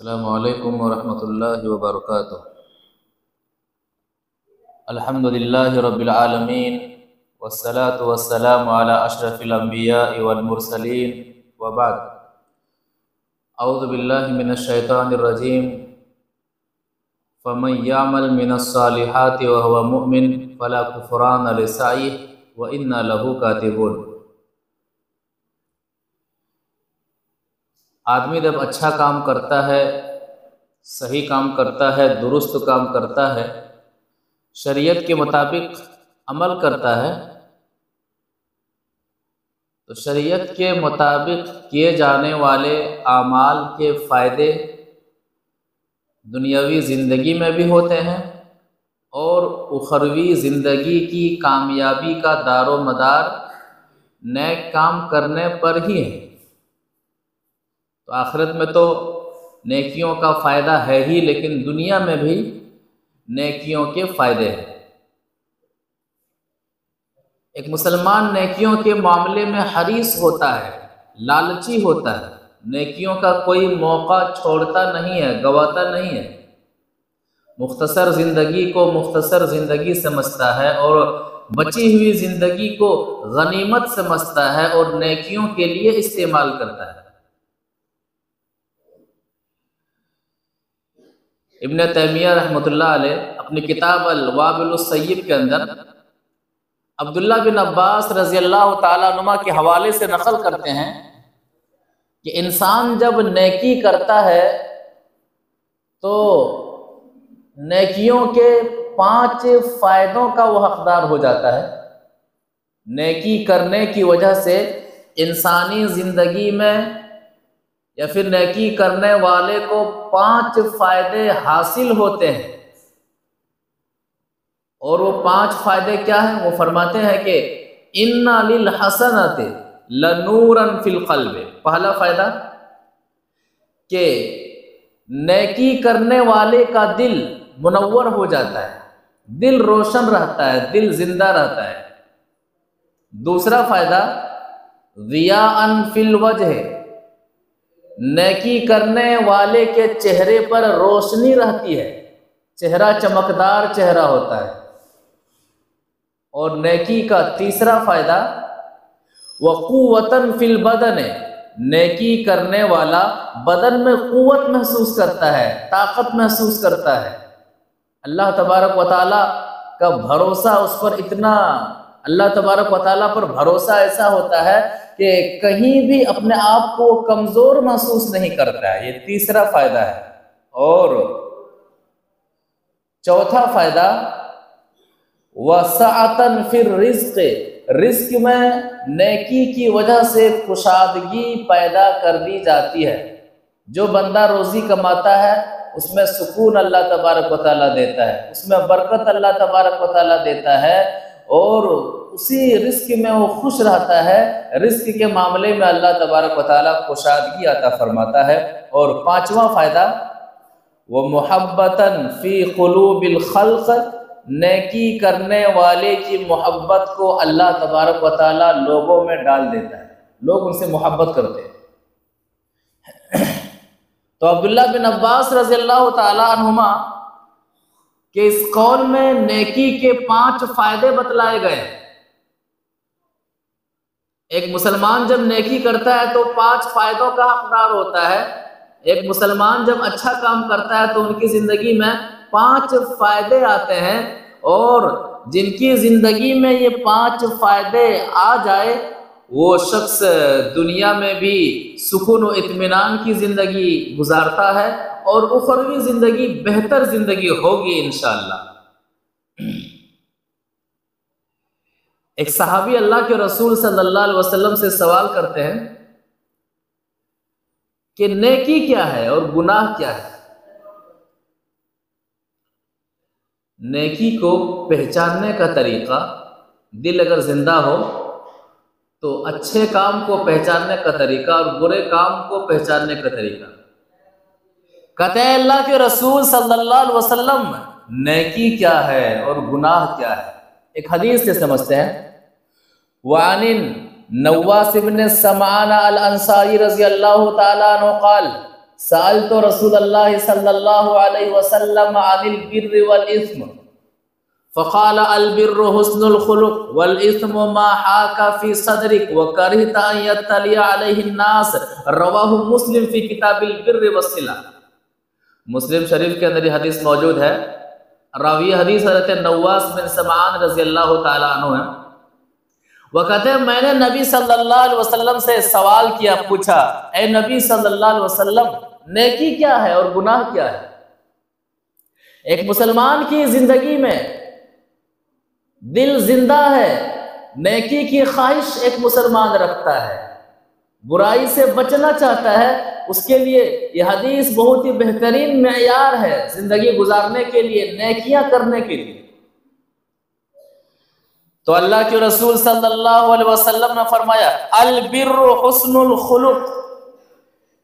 अस्सलामुअलैकुम वरहमतुल्लाहि वबरकातुहू। अल्हम्दुलिल्लाहि रब्बिल आलमीन वस्सलातु वस्सलामु अला अशरफिल अंबियाइ वल मुरसलीन व बाद। औज़ु बिल्लाहि मिनश शैतानिर रजीम। फमन यअमल मिनस सालिहाति व हुवा मुमिन फला कुफ़रान लिसअयिहि व इन्ना लहू कातिबून। आदमी जब अच्छा काम करता है, सही काम करता है, दुरुस्त काम करता है, शरीयत के मुताबिक अमल करता है, तो शरीयत के मुताबिक किए जाने वाले आमाल के फ़ायदे दुनियावी ज़िंदगी में भी होते हैं और उखरवी ज़िंदगी की कामयाबी का दारो मदार नेक काम करने पर ही है। तो आखिरत में तो नेकियों का फ़ायदा है ही, लेकिन दुनिया में भी नेकियों के फ़ायदे हैं। एक मुसलमान नेकियों के मामले में हरीस होता है, लालची होता है, नेकियों का कोई मौका छोड़ता नहीं है, गवाता नहीं है। मुख्तसर ज़िंदगी को मुख्तसर ज़िंदगी समझता है और बची हुई ज़िंदगी को गनीमत समझता है और नेकियों के लिए इस्तेमाल करता है। इब्न तैमिया रहमतुल्लाह अलैह अपनी किताब अल-वाबिलुस सय्यिब के अंदर अब्दुल्ला बिन अब्बास रज़ी अल्लाह ताला अनुमा के हवाले से नकल करते हैं कि इंसान जब नेकी करता है तो नेकियों के 5 फ़ायदों का वह हकदार हो जाता है। नेकी करने की वजह से इंसानी ज़िंदगी में या फिर नेकी करने वाले को 5 फ़ायदे हासिल होते हैं। और वो 5 फ़ायदे क्या हैं? वो फरमाते हैं कि इन्ना लिल हसनति लनूरन फिल क़ल्बि। पहला फ़ायदा कि नेकी करने वाले का दिल मुनव्वर हो जाता है, दिल रोशन रहता है, दिल जिंदा रहता है। दूसरा फ़ायदा ज़ियाअन फिल वजह, नेकी करने वाले के चेहरे पर रोशनी रहती है, चेहरा चमकदार चेहरा होता है। और नेकी का तीसरा फ़ायदा वक़ुव्वतन फिल बदन, नेकी करने वाला बदन में क़ुव्वत महसूस करता है, ताकत महसूस करता है। अल्लाह तबारक व तआला का भरोसा उस पर इतना, अल्लाह तबारक व तआला पर भरोसा ऐसा होता है कि कहीं भी अपने आप को कमज़ोर महसूस नहीं करता है। ये तीसरा फ़ायदा है। और चौथा फ़ायदा वसअतन फिर रिज़्क़, रिज़्क़ में नेकी की वजह से कुशादगी पैदा कर दी जाती है। जो बंदा रोज़ी कमाता है उसमें सुकून अल्लाह तबारक व तआला देता है, उसमें बरकत अल्लाह तबारक व तआला देता है और उसी रिज़्क़ में वो खुश रहता है। रिज़्क़ के मामले में अल्लाह तबारक व तआला कुशादगी अता फरमाता है। और पांचवा फ़ायदा वो मुहब्बतन फ़ी क़ुलूबिल ख़ल्क़, नेकी करने वाले की मोहब्बत को अल्लाह तबारक व तआला लोगों में डाल देता है, लोग उनसे मोहब्बत करते हैं। तो अब्दुल्ला बिन अब्बास रज़ी अल्लाह ताला अन्हुमा के इस कौल में नेकी के 5 फ़ायदे बतलाए गए। एक मुसलमान जब नेकी करता है तो 5 फ़ायदों का हकदार होता है। एक मुसलमान जब अच्छा काम करता है तो उनकी ज़िंदगी में 5 फ़ायदे आते हैं और जिनकी ज़िंदगी में ये 5 फ़ायदे आ जाए वो शख्स दुनिया में भी सुकून और इत्मीनान की ज़िंदगी गुजारता है और उखरवी ज़िंदगी बेहतर ज़िंदगी होगी इंशाअल्लाह। एक सहाबी अल्लाह के रसूल सल्लल्लाहु अलैहि वसल्लम से सवाल करते हैं कि नेकी क्या है और गुनाह क्या है। नेकी को पहचानने का तरीक़ा, दिल अगर जिंदा हो तो अच्छे काम को पहचानने का तरीक़ा और बुरे काम को पहचानने का तरीक़ा। कहते हैं अल्लाह के रसूल सल्लल्लाहु अलैहि वसल्लम नेकी क्या है और गुनाह क्या है। एक हदीस से समझते हैं। वानिन नवास इब्न समाना अल अंसारी रज़ी अल्लाहु ताला अन्हु क़ाल सअल्तु रसूलल्लाह सल्लल्लाहु अलैहि वसल्लम अनिल बिर्रि वल इस्म फ़क़ाल अल बिर्रु हुस्नुल खुलुक़ वल इस्मु मा हाका फ़ी सदरिक व करिहता अन यत्तलिया अलैहि अन्नास। रवाहु मुस्लिम फ़ी किताबिल बिर्रि वस्सिला। मुस्लिम शरीफ के अंदर ये हदीस मौजूद है। रावी हदीस हज़रत नवास बिन समआन रज़ियल्लाहु ताला अन्हु है। वह कहते हैं मैंने नबी सल्लल्लाहु अलैहि वसल्लम से सवाल किया, पूछा, ए नबी सल्लल्लाहु अलैहि वसल्लम, नेकी क्या है और गुनाह क्या है? एक मुसलमान की जिंदगी में दिल जिंदा है, नेकी की ख्वाहिश एक मुसलमान रखता है, बुराई से बचना चाहता है, उसके लिए यह हदीस बहुत ही बेहतरीन मेयार है जिंदगी गुजारने के लिए, नेकियां करने के लिए। तो अल्लाह के रसूल सल्लल्लाहु अलैहि वसल्लम ने फरमाया, अल बिर्रु हुस्नुल खुलुक,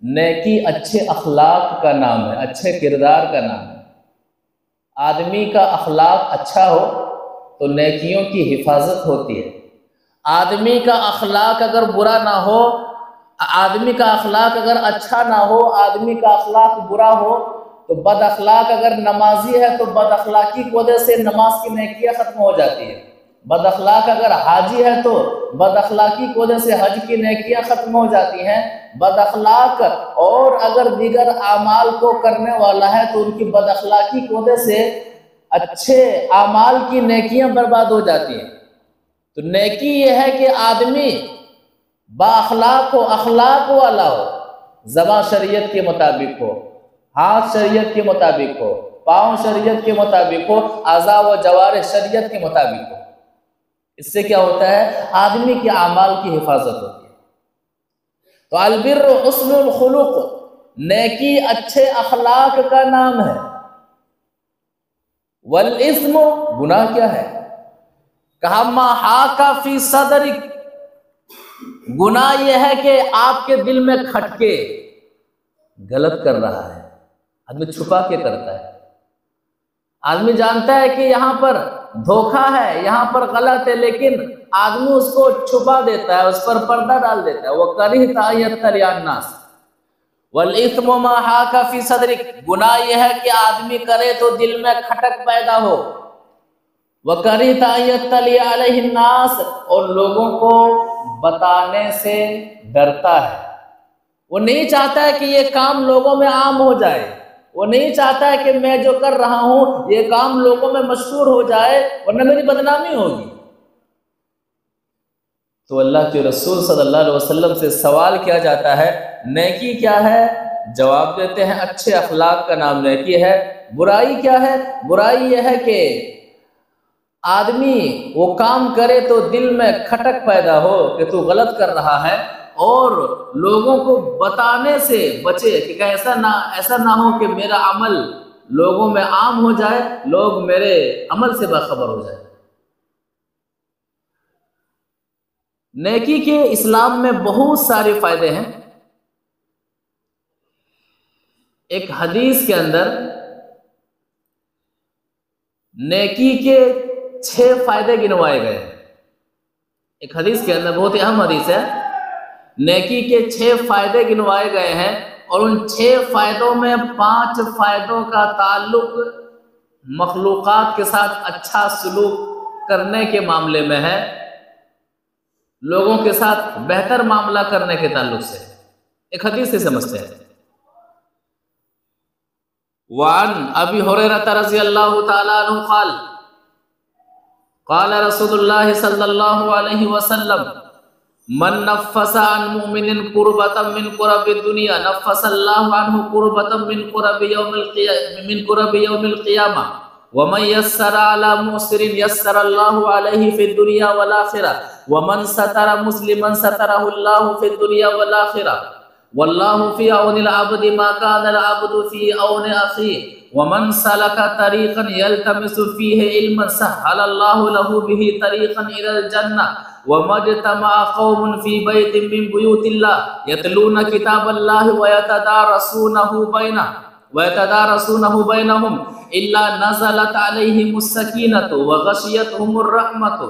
नेकी अच्छे अखलाक का नाम है, अच्छे किरदार का नाम है। आदमी का अखलाक अच्छा हो तो नेकियों की हिफाजत होती है। आदमी का अखलाक अगर बुरा ना हो, आदमी का अखलाक अगर अच्छा ना हो, आदमी का अखलाक बुरा हो, तो बद अखलाक अगर नमाजी है तो बद अखलाकी की वजह से नमाज की नेकियां खत्म हो जाती है। बद अखलाक अगर हाजी है तो बद अखलाकी की वजह से हज की नेकियां खत्म हो जाती हैं। बद अखलाक और अगर दीगर आमाल को करने वाला है तो उनकी बद अखलाकी की वजह से अच्छे आमाल की नेकियां बर्बाद हो जाती हैं। तो नेकी यह है कि आदमी बाअखलाक हो, अखलाक वाला हो, ज़बान शरीयत के मुताबिक हो, हाथ शरीयत के मुताबिक हो, पाँव शरीयत के मुताबिक हो, आज़ा व जवारिह शरीयत के मुताबिक हो। इससे क्या होता है? आदमी के आमाल की हिफाजत होती है। तो अल बिर्रु हुस्नुल खुलुक, नेकी अच्छे अखलाक का नाम है। वल इस्म, गुनाह क्या है? कहा मा हाका फी सदरिक, गुनाह यह है कि आपके दिल में खटके, गलत कर रहा है, आदमी छुपा के करता है। आदमी जानता है कि यहाँ पर धोखा है, यहाँ पर गलत है, लेकिन आदमी उसको छुपा देता है, उस पर पर्दा डाल देता है। वो करिहता अन यत्तलिया अन्नास वल इस्मु मा हाका फी सदरिक, गुनाह यह है कि आदमी करे तो दिल में खटक पैदा हो। वह करिहता अन यत्तलिया अलैहि अन्नास, और लोगों को बताने से डरता है। वो नहीं चाहता है कि ये काम लोगों में आम हो जाए, वो नहीं चाहता है कि मैं जो कर रहा हूं ये काम लोगों में मशहूर हो जाए, वरना मेरी बदनामी होगी। तो अल्लाह के रसूल सल्लल्लाहु अलैहि वसल्लम से सवाल किया जाता है, नेकी क्या है? जवाब देते हैं, अच्छे अखलाक का नाम नेकी है। बुराई क्या है? बुराई यह है कि आदमी वो काम करे तो दिल में खटक पैदा हो कि तू गलत कर रहा है, और लोगों को बताने से बचे कि ऐसा ना हो कि मेरा अमल लोगों में आम हो जाए, लोग मेरे अमल से बाखबर हो जाए। नेकी के इस्लाम में बहुत सारे फायदे हैं। एक हदीस के अंदर नेकी के 6 फायदे गिनवाए गए हैं। एक हदीस के अंदर, बहुत ही अहम हदीस है, नेकी के 6 फायदे गिनवाए गए हैं, और उन 6 फायदों में 5 फायदों का ताल्लुक मखलूकात के साथ अच्छा सलूक करने के मामले में है, लोगों के साथ बेहतर मामला करने के ताल्लुक से। एक हदीस से समझते हैं। वान अबी हुरैरा रज़ियल्लाहु ताला अन्हु क़ाल क़ाल रसूलुल्लाह सल्लल्लाहु अलैहि वसल्लम मन नफ़्फ़सा अन मुमिनिन कुर्बतम मिन कुरबि दुनिया नफ़्फ़सल्लाहु अन्हु कुर्बतम मिन कुरबि यौमिल क़ियामा व मन यस्सरा अला मुस्रिन यस्सरल्लाहु अलैहि फ़िद दुनिया वल आखिरह व मन सतरा मुस्लिमन सतरहुल्लाहु फ़िद दुनिया वल आखिरह वल्लाहु फ़ी औनिल अब्दि मा कानल अब्दु फ़ी औनि अख़ीहि व मन सलका तरीक़न यल्तमिसु फ़ीहि इल्मन सहहलल्लाहु लहु बिही तरीक़न इलल जन्नह व मज्तमा कौमुन फ़ी बैतिन मिन बुयूतिल्लाह यतलूना किताबल्लाहि व यतदारसूनहु बैनहुम इल्ला नज़लत अलैहिमुस सकीनतु व गशियतहुमुर रहमतु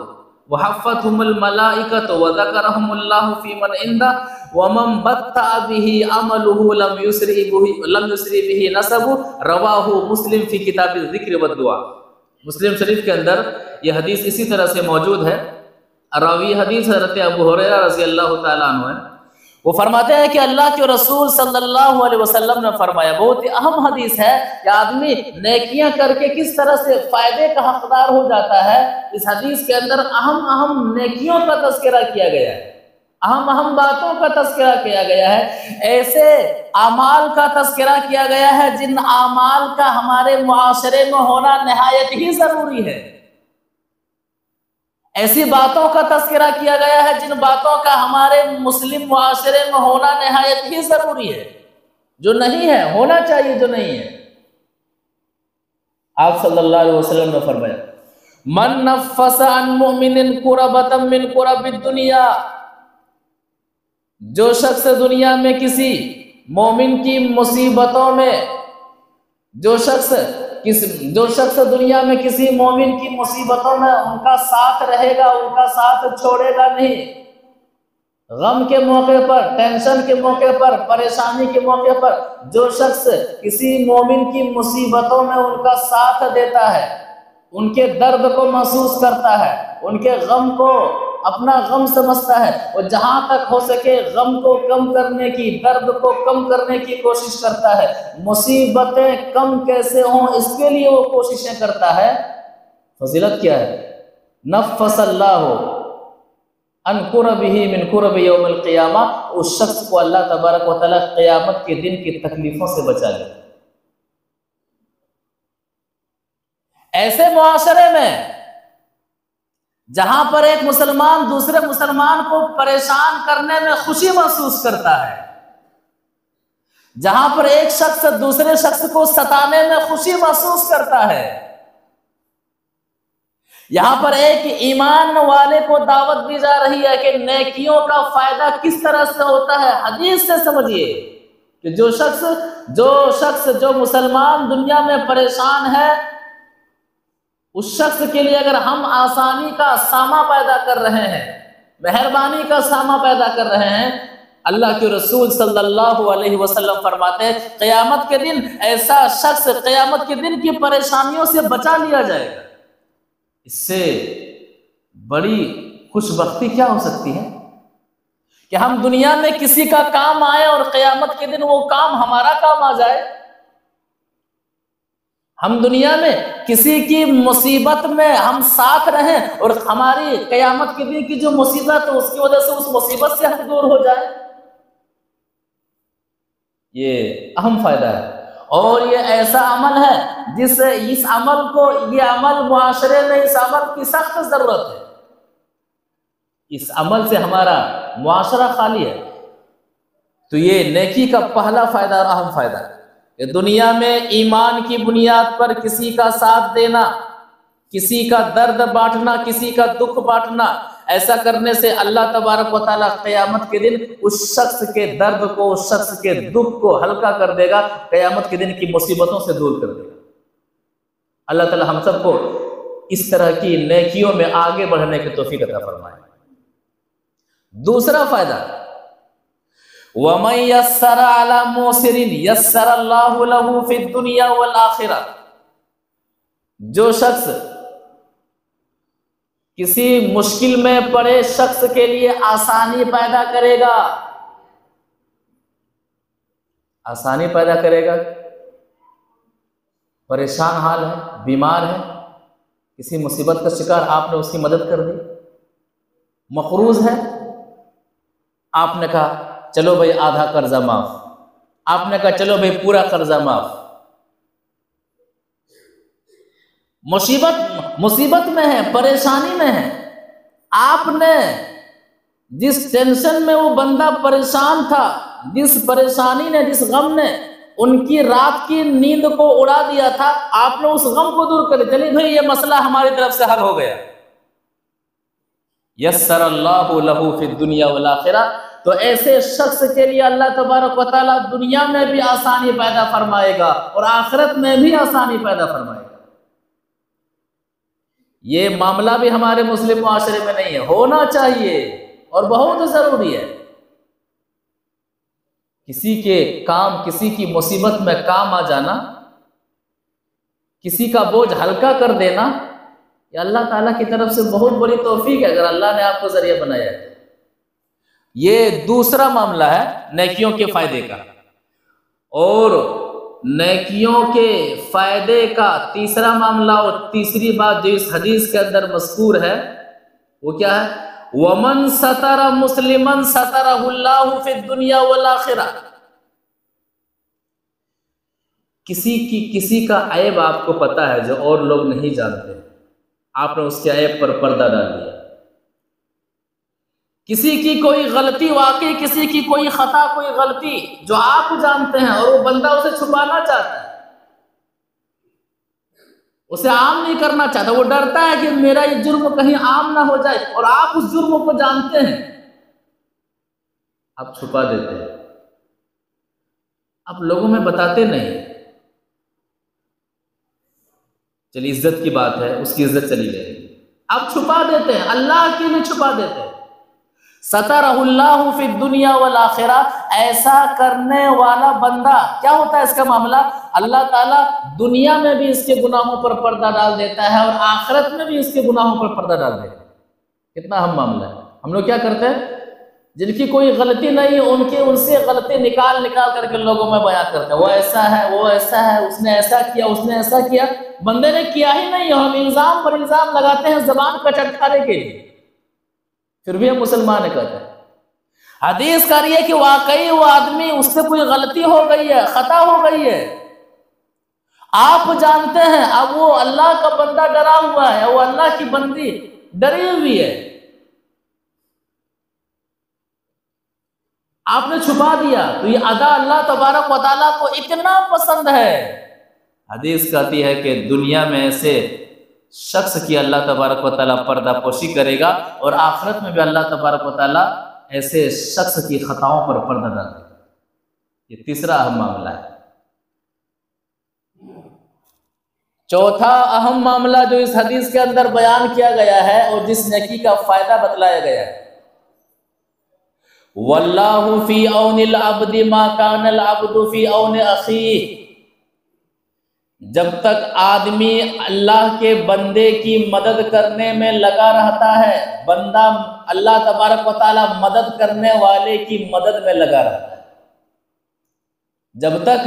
वहफ़्फ़तहुमुल मलाइकतु व ज़करहुमुल्लाहु फ़ी मन इंदह व मन बत्तअ बिही अमलुहु लम युसरी बिही नसबु रवाहु मुस्लिम फ़ी किताबिज़ ज़िक्र व दुआ। मुस्लिम शरीफ के अंदर ये हदीस इसी तरह से मौजूद है। रावी हदीस हज़रत अबू हुरैरा रज़ी अल्लाह तआला अन्हु है। वो फरमाते हैं कि अल्लाह के रसूल सल्लल्लाहु अलैहि वसल्लम ने फरमाया, बहुत ही अहम हदीस है कि आदमी नेकियां करके किस तरह से फायदे का हकदार हो जाता है। इस हदीस के अंदर अहम अहम नेकियों का तज़किरा किया गया है, अहम अहम बातों का तज़किरा किया गया है, ऐसे आमाल का तज़किरा किया गया है जिन आमाल का हमारे मुआशरे में होना निहायत ही जरूरी है। ऐसी बातों का तज़किरा किया गया है जिन बातों का हमारे मुस्लिम मुआशरे में होना निहायत ही जरूरी है, जो नहीं है होना चाहिए, जो नहीं है। आप सल्लल्लाहु अलैहि वसल्लम ने फरमाया, मन नफ़्फ़स अन मुमिनिन कुरबतम मिन कुरबिद दुनिया, जो शख्स दुनिया में किसी मोमिन की मुसीबतों में, जो शख्स दुनिया में किसी मोमिन की मुसीबतों में उनका साथ रहेगा, उनका साथ छोड़ेगा नहीं, गम के मौके पर, टेंशन के मौके पर, परेशानी के मौके पर जो शख्स किसी मोमिन की मुसीबतों में उनका साथ देता है, उनके दर्द को महसूस करता है, उनके गम को अपना गम समझता है और जहां तक हो सके गम को कम करने की, दर्द को कम करने की कोशिश करता है, मुसीबतें कम कैसे हों इसके लिए वो कोशिशें करता है। फजीलत क्या है? नफ़्फ़सल्लाहु अन कुरबिही मिन कुरबि यौमिल क़ियामा, उस शख्स को अल्लाह तबारक व तआला क़यामत के दिन की तकलीफों से बचा ले। ऐसे मुआशरे में जहां पर एक मुसलमान दूसरे मुसलमान को परेशान करने में खुशी महसूस करता है, जहां पर एक शख्स दूसरे शख्स को सताने में खुशी महसूस करता है, यहां पर एक ईमान वाले को दावत दी जा रही है कि नेकियों का फायदा किस तरह से होता है। हदीस से समझिए कि जो मुसलमान दुनिया में परेशान है, उस शख्स के लिए अगर हम आसानी का सामा पैदा कर रहे हैं, मेहरबानी का सामा पैदा कर रहे हैं, अल्लाह के रसूल सल्लल्लाहु अलैहि वसल्लम फरमाते हैं क़यामत के दिन ऐसा शख्स क़यामत के दिन की परेशानियों से बचा लिया जाएगा। इससे बड़ी खुशबख्ती क्या हो सकती है कि हम दुनिया में किसी का काम आए और क़यामत के दिन वो काम हमारा काम आ जाए। हम दुनिया में किसी की मुसीबत में हम साथ रहें और हमारी क़यामत के दिन की जो मुसीबत है उसकी वजह से उस मुसीबत से हम दूर हो जाए। ये अहम फायदा है और ये ऐसा अमल है जिससे इस अमल को, ये अमल मुआशरे में इस अमल की सख्त जरूरत है। इस अमल से हमारा मुआशरा खाली है। तो ये नेकी का पहला फायदा और अहम फायदा है कि दुनिया में ईमान की बुनियाद पर किसी का साथ देना, किसी का दर्द बांटना, किसी का दुख बांटना, ऐसा करने से अल्लाह तबारक व तआला क़यामत के दिन उस शख्स के दर्द को, उस शख्स के दुख को हल्का कर देगा, क़यामत के दिन की मुसीबतों से दूर कर देगा। अल्लाह ताला हम सबको इस तरह की नेकियों में आगे बढ़ने की तौफीक अता फरमाए। दूसरा फायदा, वमन यस्सर अला मुसिरिन यस्सरल्लाहु लहू फिद दुनिया वल आखिरा, जो शख्स किसी मुश्किल में पड़े शख्स के लिए आसानी पैदा करेगा, आसानी पैदा करेगा, परेशान हाल है, बीमार है, किसी मुसीबत का शिकार, आपने उसकी मदद कर दी, मकरूज है, आपने कहा चलो भाई आधा कर्जा माफ, आपने कहा चलो भाई पूरा कर्जा माफ। मुसीबत में है, परेशानी में है, आपने जिस टेंशन में वो बंदा परेशान था, जिस परेशानी ने, जिस गम ने उनकी रात की नींद को उड़ा दिया था, आपने उस गम को दूर कर दिया। चलिए भाई ये मसला हमारी तरफ से हल हो गया। यस्सरल्लाहु लहू फिद दुनिया वल आखिरा, तो ऐसे शख्स के लिए अल्लाह तबारक व तआला दुनिया में भी आसानी पैदा फरमाएगा और आखिरत में भी आसानी पैदा फरमाएगा। ये मामला भी हमारे मुस्लिम मुआशरे में नहीं है, होना चाहिए और बहुत ज़रूरी है। किसी के काम, किसी की मुसीबत में काम आ जाना, किसी का बोझ हल्का कर देना, ये अल्लाह ताला की तरफ से बहुत बड़ी तौफीक है, अगर अल्लाह ने आपको जरिया बनाया है। ये दूसरा मामला है नेकियों के फायदे का। और नेकियों के फायदे का तीसरा मामला और तीसरी बात जो इस हदीस के अंदर मज़कूर है वो क्या है? वमन सतरा मुस्लिमन सतरहुल्लाहु फिद दुनिया वल आखिरह। किसी का ऐब आपको पता है जो और लोग नहीं जानते, आपने उसके ऐब पर पर्दा डाल दिया। किसी की कोई गलती, वाकई किसी की कोई खता, कोई गलती जो आप जानते हैं और वो बंदा उसे छुपाना चाहता है, उसे आम नहीं करना चाहता, वो डरता है कि मेरा ये जुर्म कहीं आम ना हो जाए, और आप उस जुर्म को जानते हैं, आप छुपा देते हैं, आप लोगों में बताते नहीं। चलिए इज्जत की बात है, उसकी इज्जत चली जाएगी, आप छुपा देते हैं, अल्लाह के लिए छुपा देते हैं। सतरहुल्लाहु फिद दुनिया वल आखिरह, ऐसा करने वाला बंदा क्या होता है इसका मामला? अल्लाह ताला दुनिया में भी इसके गुनाहों पर पर्दा डाल देता है और आखिरत में भी इसके गुनाहों पर पर्दा डाल देता है। कितना अहम मामला है। हम लोग क्या करते हैं, जिनकी कोई गलती नहीं है उनसे गलती निकाल करके लोगों में बयां करते हैं, वो ऐसा है, वो ऐसा है, उसने ऐसा किया, उसने ऐसा किया। बंदे ने किया ही नहीं, हम इल्जाम पर इल्जाम लगाते हैं जबान का चटकारे के लिए, फिर भी हम मुसलमान है कहते हैं। हदीस कह रही है कि वाकई वो आदमी, उससे कोई गलती हो गई है, खता हो गई है, आप जानते हैं, अब वो अल्लाह का बंदा डरा हुआ है, वो अल्लाह की बंदी डरी हुई है, आपने छुपा दिया, तो ये अदा अल्लाह तबारक व तआला को इतना पसंद है। हदीस कहती है कि दुनिया में ऐसे शख्स की अल्लाह तबारक व तआला पर्दापोशी करेगा और आखिरत में भी अल्लाह तबारक व तआला ऐसे शख्स की खताओं पर पर्दा डाल देगा। ये तीसरा अहम मामला है। चौथा अहम मामला जो इस हदीस के अंदर बयान किया गया है और जिस नेकी का फायदा बतलाया गया है, वल्लाहु फी औनिल अब्दी मा कानल अब्दु फी औनि अखीह। जब तक आदमी अल्लाह के बंदे की मदद करने में लगा रहता है, बंदा अल्लाह तबारक व तआला मदद करने वाले की मदद में लगा रहता है, जब तक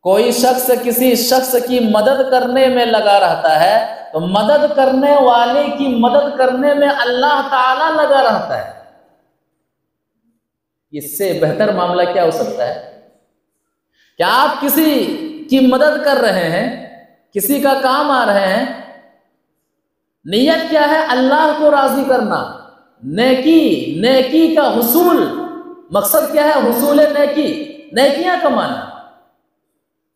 कोई शख्स किसी शख्स की मदद करने में लगा रहता है, तो मदद करने वाले की मदद करने में अल्लाह ताला लगा रहता है। इससे बेहतर मामला क्या हो सकता है? क्या आप किसी की मदद कर रहे हैं, किसी का काम आ रहे हैं, नियत क्या है? अल्लाह को राजी करना, नेकी का हुसूल, मकसद क्या है? हुसूल नेकी, नेकियां कमाना।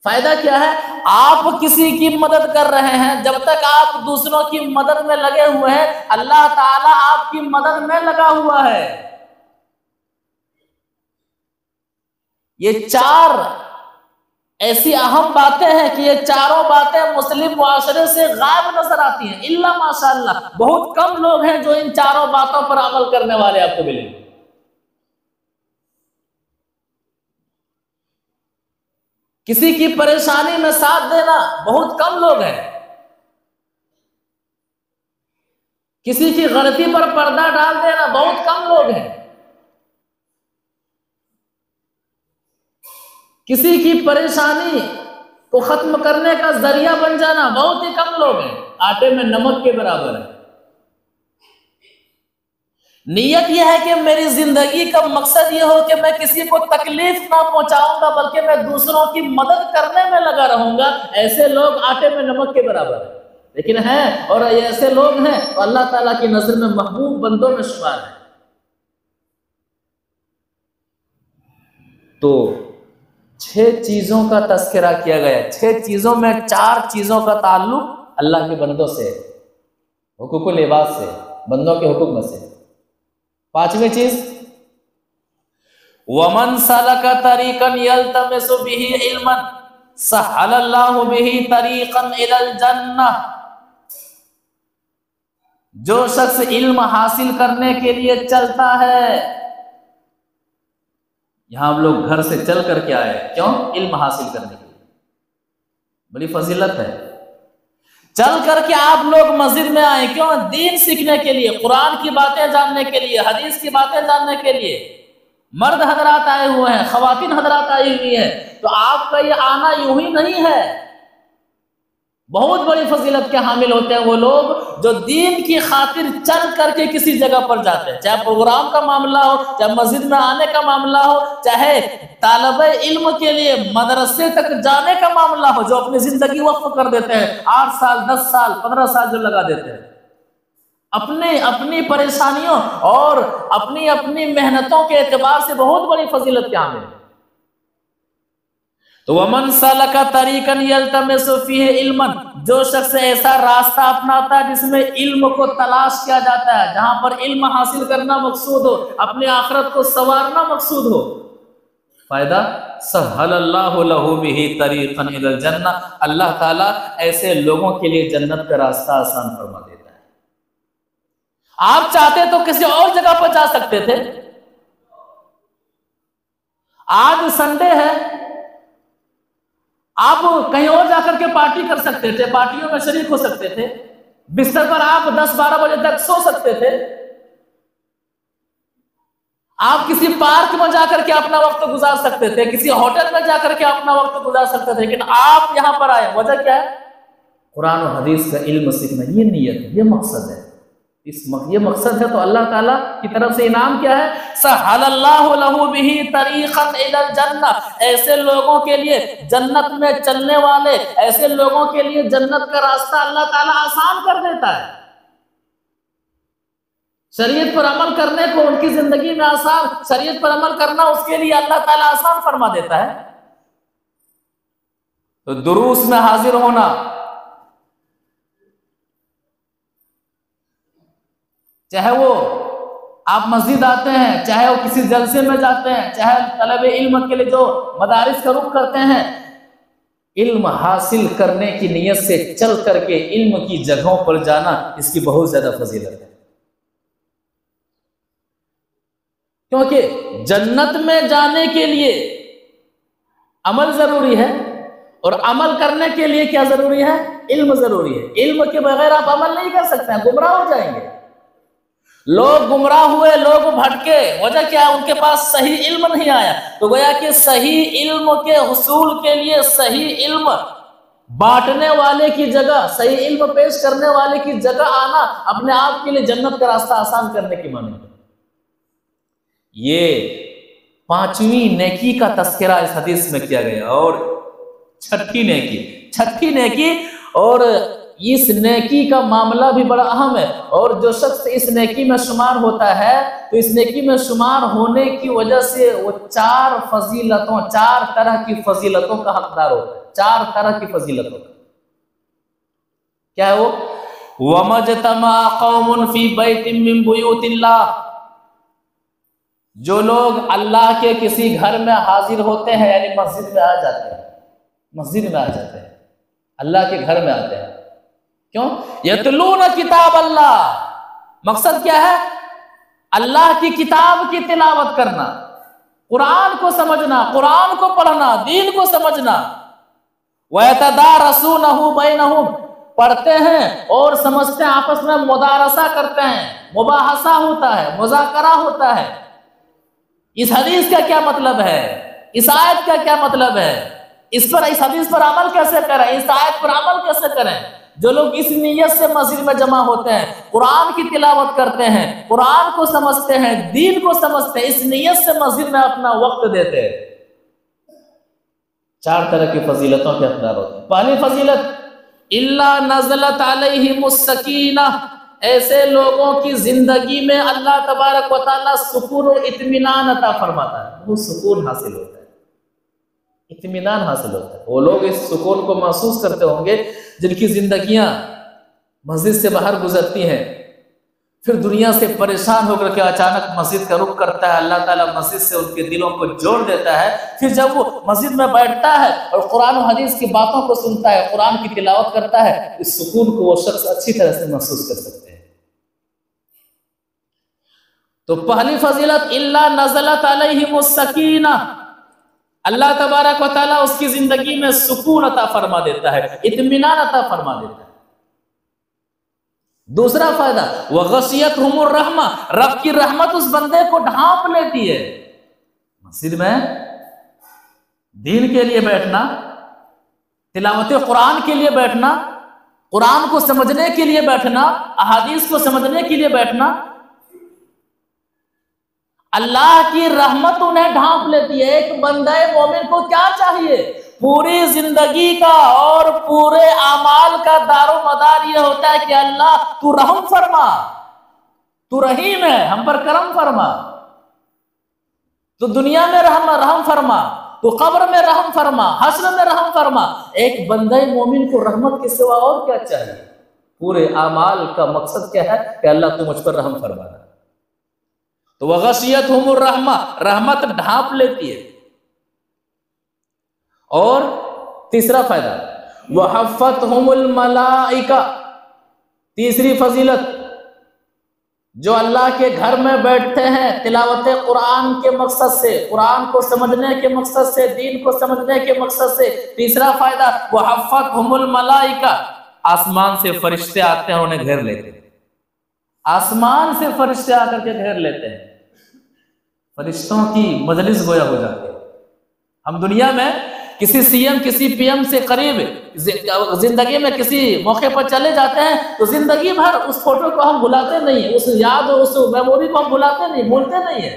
फायदा क्या है? आप किसी की मदद कर रहे हैं, जब तक आप दूसरों की मदद में लगे हुए हैं, अल्लाह ताला आपकी मदद में लगा हुआ है। ये चार ऐसी अहम बातें हैं कि ये चारों बातें मुस्लिम मुआशरे से गायब नजर आती हैं, इल्ला माशाअल्लाह बहुत कम लोग हैं जो इन चारों बातों पर अमल करने वाले आपको मिलेंगे। किसी की परेशानी में साथ देना बहुत कम लोग हैं, किसी की गलती पर पर्दा डाल देना बहुत कम लोग हैं, किसी की परेशानी को खत्म करने का जरिया बन जाना बहुत ही कम लोग हैं, आटे में नमक के बराबर है। नियत यह है कि मेरी जिंदगी का मकसद यह हो कि मैं किसी को तकलीफ ना पहुंचाऊंगा, बल्कि मैं दूसरों की मदद करने में लगा रहूंगा। ऐसे लोग आटे में नमक के बराबर है, लेकिन हैं और ऐसे लोग हैं तो अल्लाह ताला की नजर में महबूब बंदों में शुमार है। तो 6 चीजों का तस्करा किया गया, 6 चीजों में 4 चीजों का ताल्लुक अल्लाह के बंदों से, हुकूकुल इबाद से, बंदों के हुक्म में से। 5वीं चीज, वमन सलका तरीकन यल्तमिसु बिही इल्मन सहलल्लाहु बिही तरीकन इलल जन्नह। जो शख्स इल्म हासिल करने के लिए चलता है, यहां हम लोग घर से चल करके आए, क्यों? इल्म हासिल करने के लिए। बड़ी फजीलत है। चल करके आप लोग मस्जिद में आए, क्यों? दीन सीखने के लिए, कुरान की बातें जानने के लिए, हदीस की बातें जानने के लिए। मर्द हजरात आए हुए हैं, खवातीन हजरात आई हुई हैं, तो आपका ये आना यूं ही नहीं है। बहुत बड़ी फजीलत के हामिल होते हैं वो लोग जो दीन की खातिर चल करके किसी जगह पर जाते हैं, चाहे प्रोग्राम का मामला हो, चाहे मस्जिद में आने का मामला हो, चाहे तालिब इल्म के लिए मदरसे तक जाने का मामला हो, जो अपनी जिंदगी वक्फ कर देते हैं, 8 साल 10 साल 15 साल जो लगा देते हैं अपने अपनी परेशानियों और अपनी अपनी मेहनतों के एतबार से। बहुत बड़ी फजीलत के हामिल। तो वमन सलका तरीकन यल्तमिसु फीहि इल्मन, जो शख्स ऐसा रास्ता अपनाता है जिसमें इल्म को तलाश किया जाता है, जहां पर इल्म हासिल करना मकसूद हो, अपने आखिरत को संवारना मकसूद हो, फायदा सहलल्लाहु लहु बिही तरीकन इलल जन्नह, अल्लाह ताला ऐसे लोगों के लिए जन्नत का रास्ता आसान फरमा देता है। आप चाहते तो किसी और जगह पर जा सकते थे। आज संडे है, आप कहीं और जाकर के पार्टी कर सकते थे, पार्टियों में शरीक हो सकते थे, बिस्तर पर आप 10-12 बजे तक सो सकते थे, आप किसी पार्क में जाकर के अपना वक्त गुजार सकते थे, किसी होटल में जाकर के अपना वक्त गुजार सकते थे, लेकिन आप यहां पर आए, वजह क्या है? कुरान और हदीस का इल्म सीखना। ये नीयत, ये मकसद है। ये मकसद है तो अल्लाह ताला की तरफ से इनाम क्या है? सहलल्लाहु लहु बिही तरीक़न इलल जन्नह, ऐसे लोगों के लिए जन्नत में चलने वाले, ऐसे लोगों के लिए जन्नत का रास्ता अल्लाह ताला आसान कर देता है। शरीयत पर अमल करने को उनकी जिंदगी में आसान, शरीयत पर अमल करना उसके लिए अल्लाह ताला आसान फरमा देता है। तो दुरूस में हाजिर होना, चाहे वो आप मस्जिद आते हैं, चाहे वो किसी जलसे में जाते हैं, चाहे तलब इल्म के लिए जो मदारिस का रुख करते हैं, इल्म हासिल करने की नीयत से चल करके इल्म की जगहों पर जाना, इसकी बहुत ज्यादा फजीलत है। क्योंकि जन्नत में जाने के लिए अमल जरूरी है, और अमल करने के लिए क्या जरूरी है? इल्म जरूरी है। इल्म के बगैर आप अमल नहीं कर सकते हैं, गुमराह हो जाएंगे। लोग गुमराह हुए, लोग भटके, वजह क्या है? उनके पास सही इल्म नहीं आया। तो गोया कि सही इल्म के हुसूल के लिए सही इल्म बांटने वाले की जगह, सही इल्म पेश करने वाले की जगह आना अपने आप के लिए जन्नत का रास्ता आसान करने की माने। ये 5वीं नेकी का तस्करा इस हदीस में किया गया। और छठी नेकी, और इस नेकी का मामला भी बड़ा अहम है। और जो शख्स इस नेकी में शुमार होता है, तो इस नेकी में शुमार होने की वजह से वो 4 तरह की फजीलतों का हकदार होता है। 4 तरह की फजीलतों का क्या है वो? वमजतमा कौमुन फी बैतिन मिन बुयूतिल्लाह, जो लोग अल्लाह के किसी घर में हाजिर होते हैं, यानी मस्जिद में आ जाते हैं, अल्लाह के घर में आते हैं। क्यों? यतलून किताब अल्लाह, मकसद क्या है? अल्लाह की किताब की तिलावत करना, कुरान को समझना, कुरान को पढ़ना, दीन को समझना। वयतदारसूनहु बैनहुम, पढ़ते हैं और समझते हैं, आपस में मुदारसा करते हैं, मुबाहसा होता है, मुज़ाकरा होता है। इस हदीस का क्या मतलब है? इस आयत का क्या मतलब है? इस हदीस पर अमल कैसे करें? इस आयत पर अमल कैसे करें? जो लोग इस नियत से मस्जिद में जमा होते हैं, कुरान की तिलावत करते हैं, कुरान को समझते हैं, दीन को समझते हैं, इस नियत से मस्जिद में अपना वक्त देते हैं, 4 तरह की फजीलतों के हकदार होते हैं। पहली फजीलत, इल्ला नज़लत अलैहिमुस सकीनह, ऐसे लोगों की जिंदगी में अल्लाह तबारक व तआला सुकून और इत्मीनान अता फरमाता है। वो सुकून हासिल होता है, इत्मीनान हासिल होता है। वो लोग इस सुकून को महसूस करते होंगे जिनकी जिंदगियां मस्जिद से बाहर गुजरती हैं, फिर दुनिया से परेशान होकर के अचानक मस्जिद का रुख करता है, अल्लाह ताला मस्जिद से उनके दिलों को जोड़ देता है। फिर जब वो मस्जिद में बैठता है और कुरान और हदीस की बातों को सुनता है, कुरान की तिलावत करता है, इस सुकून को वो शख्स अच्छी तरह से महसूस कर सकते हैं। तो पहली फजीलत, इल्ला नज़लत अलैहिमुस सकीना, अल्लाह तबारक व तआला उसकी जिंदगी में सुकून अता फरमा देता है, इत्मीनान अता फरमा देता है। दूसरा फायदा, वग़शियतहुमुर रहमा, रब की रहमत उस बंदे को ढांप लेती है। मस्जिद में दीन के लिए बैठना, तिलावत कुरान के लिए बैठना, कुरान को समझने के लिए बैठना, अहादीस को समझने के लिए बैठना, अल्लाह की रहमत उन्हें ढांप लेती है। एक बंदे मोमिन को क्या चाहिए? पूरी जिंदगी का और पूरे आमाल का दारो मदार ये होता है कि अल्लाह तू रहम फरमा, तू रहीम है, हम पर करम फरमा, तू दुनिया में रहम फरमा, तू कब्र में रहम फरमा, हश्र में रहम फरमा। एक बंदे मोमिन को रहमत के सिवा और क्या चाहिए? पूरे आमाल का मकसद क्या है कि अल्लाह तू मुझ पर रहम फरमा। तो वग़शियतहुमुर रहमा, रहमत ढांप लेती है। और तीसरा फायदा, वहफ़्फ़तहुमुल मलाइका, तीसरी फजीलत, जो अल्लाह के घर में बैठते हैं तिलावत कुरान के मकसद से, कुरान को समझने के मकसद से, दीन को समझने के मकसद से, तीसरा फायदा, वहफ़्फ़तहुमुल मलाइका, आसमान से फरिश्ते आते हैं, उन्हें घेर लेते हैं। आसमान से फरिश्ते आकर के घेर लेते हैं, फरिश्तों की मजलिस गोया हो जाती है। हम दुनिया में किसी सीएम, किसी पीएम से करीब जिंदगी में किसी मौके पर चले जाते हैं तो जिंदगी भर उस फोटो को हम भुलाते नहीं है, उस याद, उस मेमोरी को हम भुलाते नहीं, भूलते नहीं है।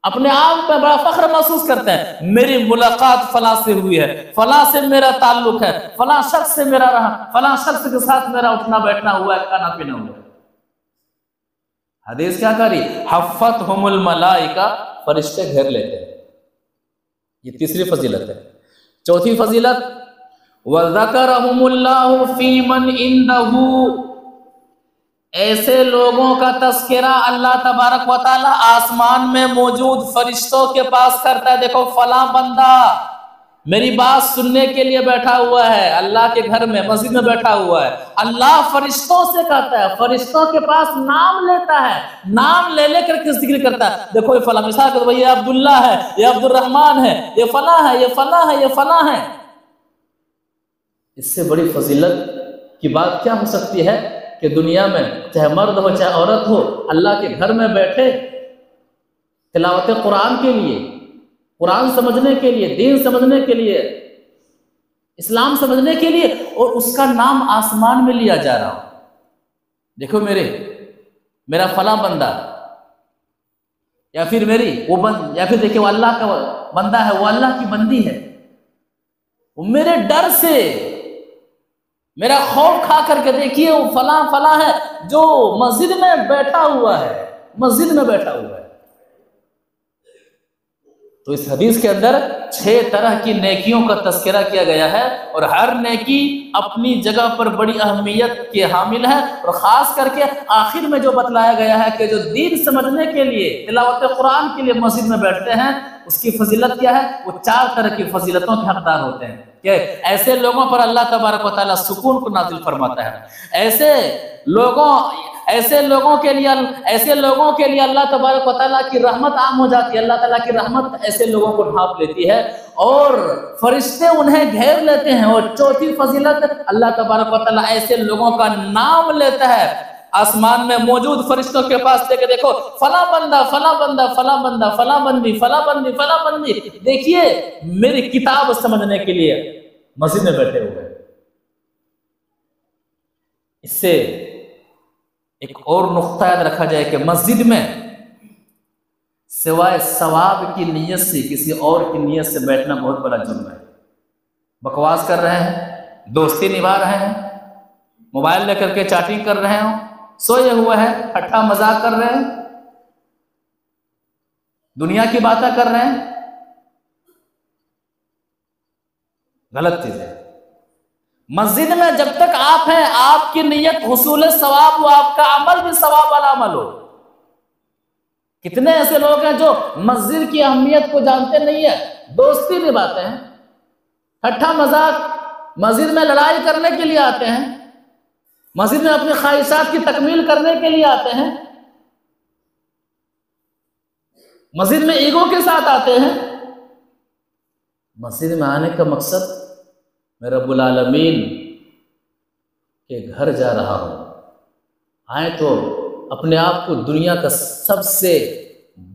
अपने आप में बड़ा फख्र महसूस करते हैं, मेरी मुलाकात फलां से हुई है, फलां से मेरा ताल्लुक है, फलां शख्स से मेरा रहा, फलां शख्स के साथ मेरा उठना बैठना हुआ है, खाना पीना हुआ है। हदीस क्या करी? हफ़्फ़तहुमुल मलाइका, फरिश्ते घेर लेते हैं। ये तीसरी फजीलत है। चौथी फजीलत, वज़करहुमुल्लाहु फी मन इंदहू, ऐसे लोगों का तस्करा अल्लाह तबारक व तआला आसमान में मौजूद फरिश्तों के पास करता है। देखो फला बंदा मेरी बात सुनने के लिए बैठा हुआ है, अल्लाह के घर में, मस्जिद में बैठा हुआ है। अल्लाह फरिश्तों से कहता है, फरिश्तों के पास नाम लेता है, नाम ले लेकर के जिक्र करता है। देखो ये फला, मिसाल के भाई ये अब्दुल्ला है, ये अब्दुर्रहमान है, ये फला है, ये फला है, ये फला है। इससे बड़ी फजीलत की बात क्या हो सकती है कि दुनिया में चाहे मर्द हो चाहे औरत हो, अल्लाह के घर में बैठे तिलावत कुरान के लिए, कुरान समझने के लिए, दीन समझने के लिए, इस्लाम समझने के लिए, और उसका नाम आसमान में लिया जा रहा हो। देखो मेरा फला बंदा, या फिर मेरी वो बंद, या फिर देखिए वो अल्लाह का बंदा है, वो अल्लाह की बंदी है, वो मेरे डर से, मेरा खौफ खा करके देखिए वो फला फला है जो मस्जिद में बैठा हुआ है, मस्जिद में बैठा हुआ है। तो इस हदीस के अंदर 6 तरह की नेकियों का तस्करा किया गया है, और हर नेकी अपनी जगह पर बड़ी अहमियत के हामिल है। और ख़ास करके आखिर में जो बतलाया गया है कि जो दीन समझने के लिए, तिलावत कुरान के लिए मस्जिद में बैठते हैं, उसकी फजीलत क्या है? वो 4 तरह की फजीलतों के हकदार होते हैं कि ऐसे लोगों पर अल्लाह तबारक व तआला सुकून को नाजिल फरमाता है। ऐसे लोगों के लिए अल्लाह तबारक व तआला की रहमत आम हो जाती है, अल्लाह ताला की रहमत ऐसे लोगों को ढांप लेती है और फरिश्ते उन्हें घेर लेते हैं। और चौथी फजीलत, अल्लाह तबारक व तआला ऐसे लोगों का नाम लेता है, आसमान में मौजूद फरिश्तों के पास देके देखो फला बंदा, फला बंदा, फला बंदा, फला बंदी, फला बंदी, फला बंदी, देखिए मेरी किताब समझने के लिए मस्जिद में बैठे हुए। इससे एक और नुक्ता याद रखा जाए कि मस्जिद में सिवाय सवाब की नीयत से किसी और की नीयत से बैठना बहुत बड़ा जुर्म है। बकवास कर रहे हैं, दोस्ती निभा रहे हैं, मोबाइल लेकर के चैटिंग कर रहे हो, सोए हुए हैं, ठट्ठा मजाक कर रहे हैं, दुनिया की बातें कर रहे हैं, गलत चीज है। मस्जिद में जब तक आप हैं, आपकी नीयत हुसूल सवाब हो, आपका अमल भी सवाब वाला अमल हो। कितने ऐसे लोग हैं जो मस्जिद की अहमियत को जानते नहीं है, दोस्ती निभाते हैं, ठट्ठा मजाक, मस्जिद में लड़ाई करने के लिए आते हैं, मस्जिद में अपनी ख्वाहिशात की तकमील करने के लिए आते हैं, मस्जिद में ईगो के साथ आते हैं। मस्जिद में आने का मकसद मैं रब्बुल आलमीन के घर जा रहा हूँ, आए तो अपने आप को दुनिया का सबसे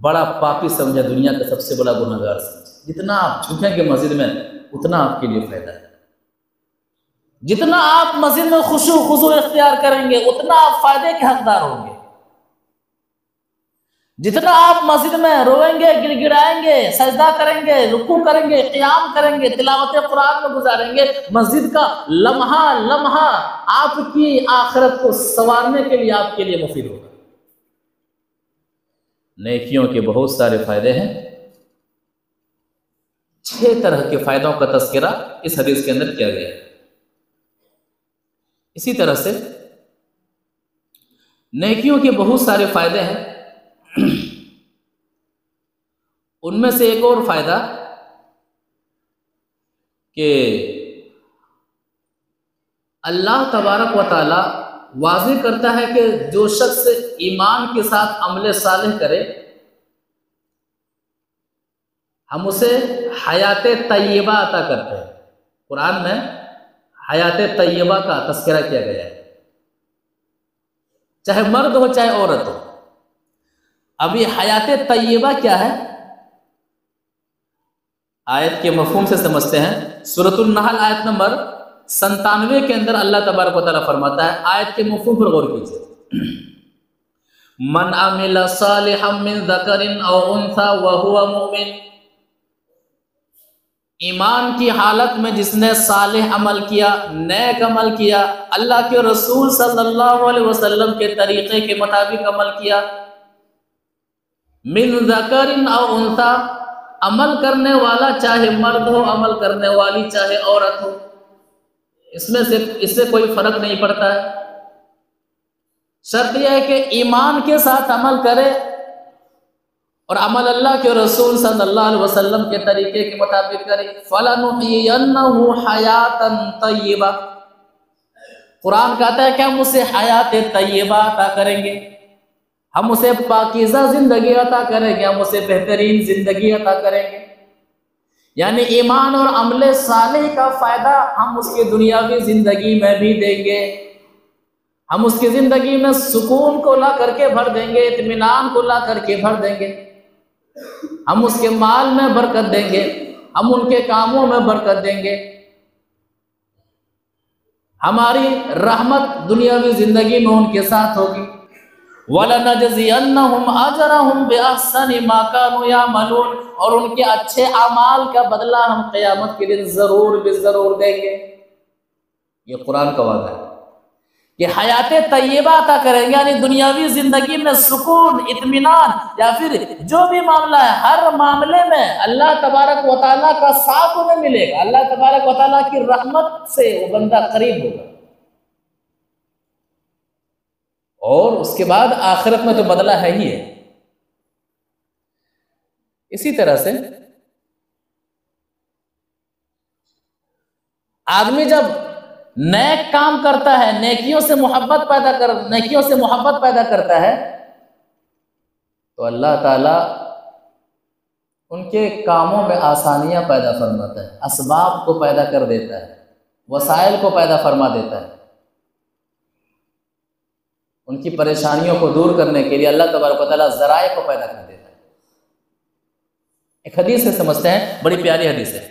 बड़ा पापी समझे, दुनिया का सबसे बड़ा गुनहगार समझे। जितना आप झुकेंगे मस्जिद में उतना आपके लिए फायदा है। जितना आप मस्जिद में खुशू इख्तियार करेंगे उतना आप फायदे के हकदार होंगे। जितना आप मस्जिद में रोएंगे, गिड़गिड़ाएंगे, सजदा करेंगे, रुकू करेंगे, क़ियाम करेंगे, तिलावत कुरान में गुजारेंगे, मस्जिद का लम्हा लम्हा आपकी आखिरत को संवारने के लिए आपके लिए मुफीद होगा। नेकियों के बहुत सारे फायदे हैं। 6 तरह के फायदों का तज़किरा इस हदीस के अंदर किया गया है। इसी तरह से नेकियों के बहुत सारे फायदे हैं। उनमें से एक और फायदा कि अल्लाह तबारक व तआला वाज़ेह करता है कि जो शख्स ईमान के साथ अमल सालिह करे हम उसे हयात तय्यबा अता करते हैं। कुरान में हयात तय्यबा का तज़किरा किया गया है, चाहे मर्द हो चाहे औरत हो। अभी हयात तय्यबा क्या है, आयत के मफ़हूम से समझते हैं। सूरतुन नहल आयत नंबर 97 के अंदर अल्लाह तबारक व तआला फरमाता है, आयत के मफ़हूम पर गौर कीजिए। मन अमिला सालिहम मिन ज़करिन औ उन्सा व हुवा मुमिन, ईमान की हालत में जिसने सालिह अमल किया, नेक अमल किया, अल्लाह के रसूल सल्लल्लाहु अलैहि वसल्लम के तरीक़े के मुताबिक अमल किया, मिन ज़करिन औ उन्सा, अमल करने वाला चाहे मर्द हो, अमल करने वाली चाहे औरत हो, इससे कोई फर्क नहीं पड़ता है। शर्त यह है कि ईमान के साथ अमल करे और अमल अल्लाह के रसूल सल्लल्लाहु अलैहि वसल्लम के तरीके के मुताबिक करे। फलनुहयिन्नहु हयातन तय्यबा, कुरान कहता है कि हम उसे हयात तय्यबा अता करेंगे, हम उसे पाकीज़ा ज़िंदगी अता करेंगे, हम उसे बेहतरीन ज़िंदगी अता करेंगे। यानी ईमान और अमले सालिह का फ़ायदा हम उसकी दुनियावी ज़िंदगी में भी देंगे। हम उसकी ज़िंदगी में सुकून को ला करके भर देंगे, इत्मीनान को ला करके भर देंगे। हम उसके माल में बरकत देंगे, हम उनके कामों में बरकत देंगे। हमारी रहमत दुनियावी ज़िंदगी में उनके साथ होगी। वलनजज़ियन्नहुम अजरहुम बिअहसनि मा कानू यअमलून, और उनके अच्छे अमाल का बदला हम क़यामत के दिन ज़रूर देंगे। ये कुरान का वादा है कि हयात तय्यबा अता करेंगे, यानी दुनियावी ज़िंदगी में सुकून, इत्मीनान, या फिर जो भी मामला है हर मामले में अल्लाह तबारक व तआला का साथ उन्हें मिलेगा। अल्लाह तबारक व तआला की रहमत से वो बंदा करीब होगा। और उसके बाद आखिरत में तो बदला है ही है। इसी तरह से आदमी जब नेक काम करता है, नेकियों से मोहब्बत पैदा करता है, तो अल्लाह ताला उनके कामों में आसानियां पैदा फरमाता है, असबाब को पैदा कर देता है, वसाइल को पैदा फरमा देता है। उनकी परेशानियों को दूर करने के लिए अल्लाह तबारक व तआला ज़राए को पैदा कर देता है। एक हदीस से समझते हैं, बड़ी प्यारी हदीस है।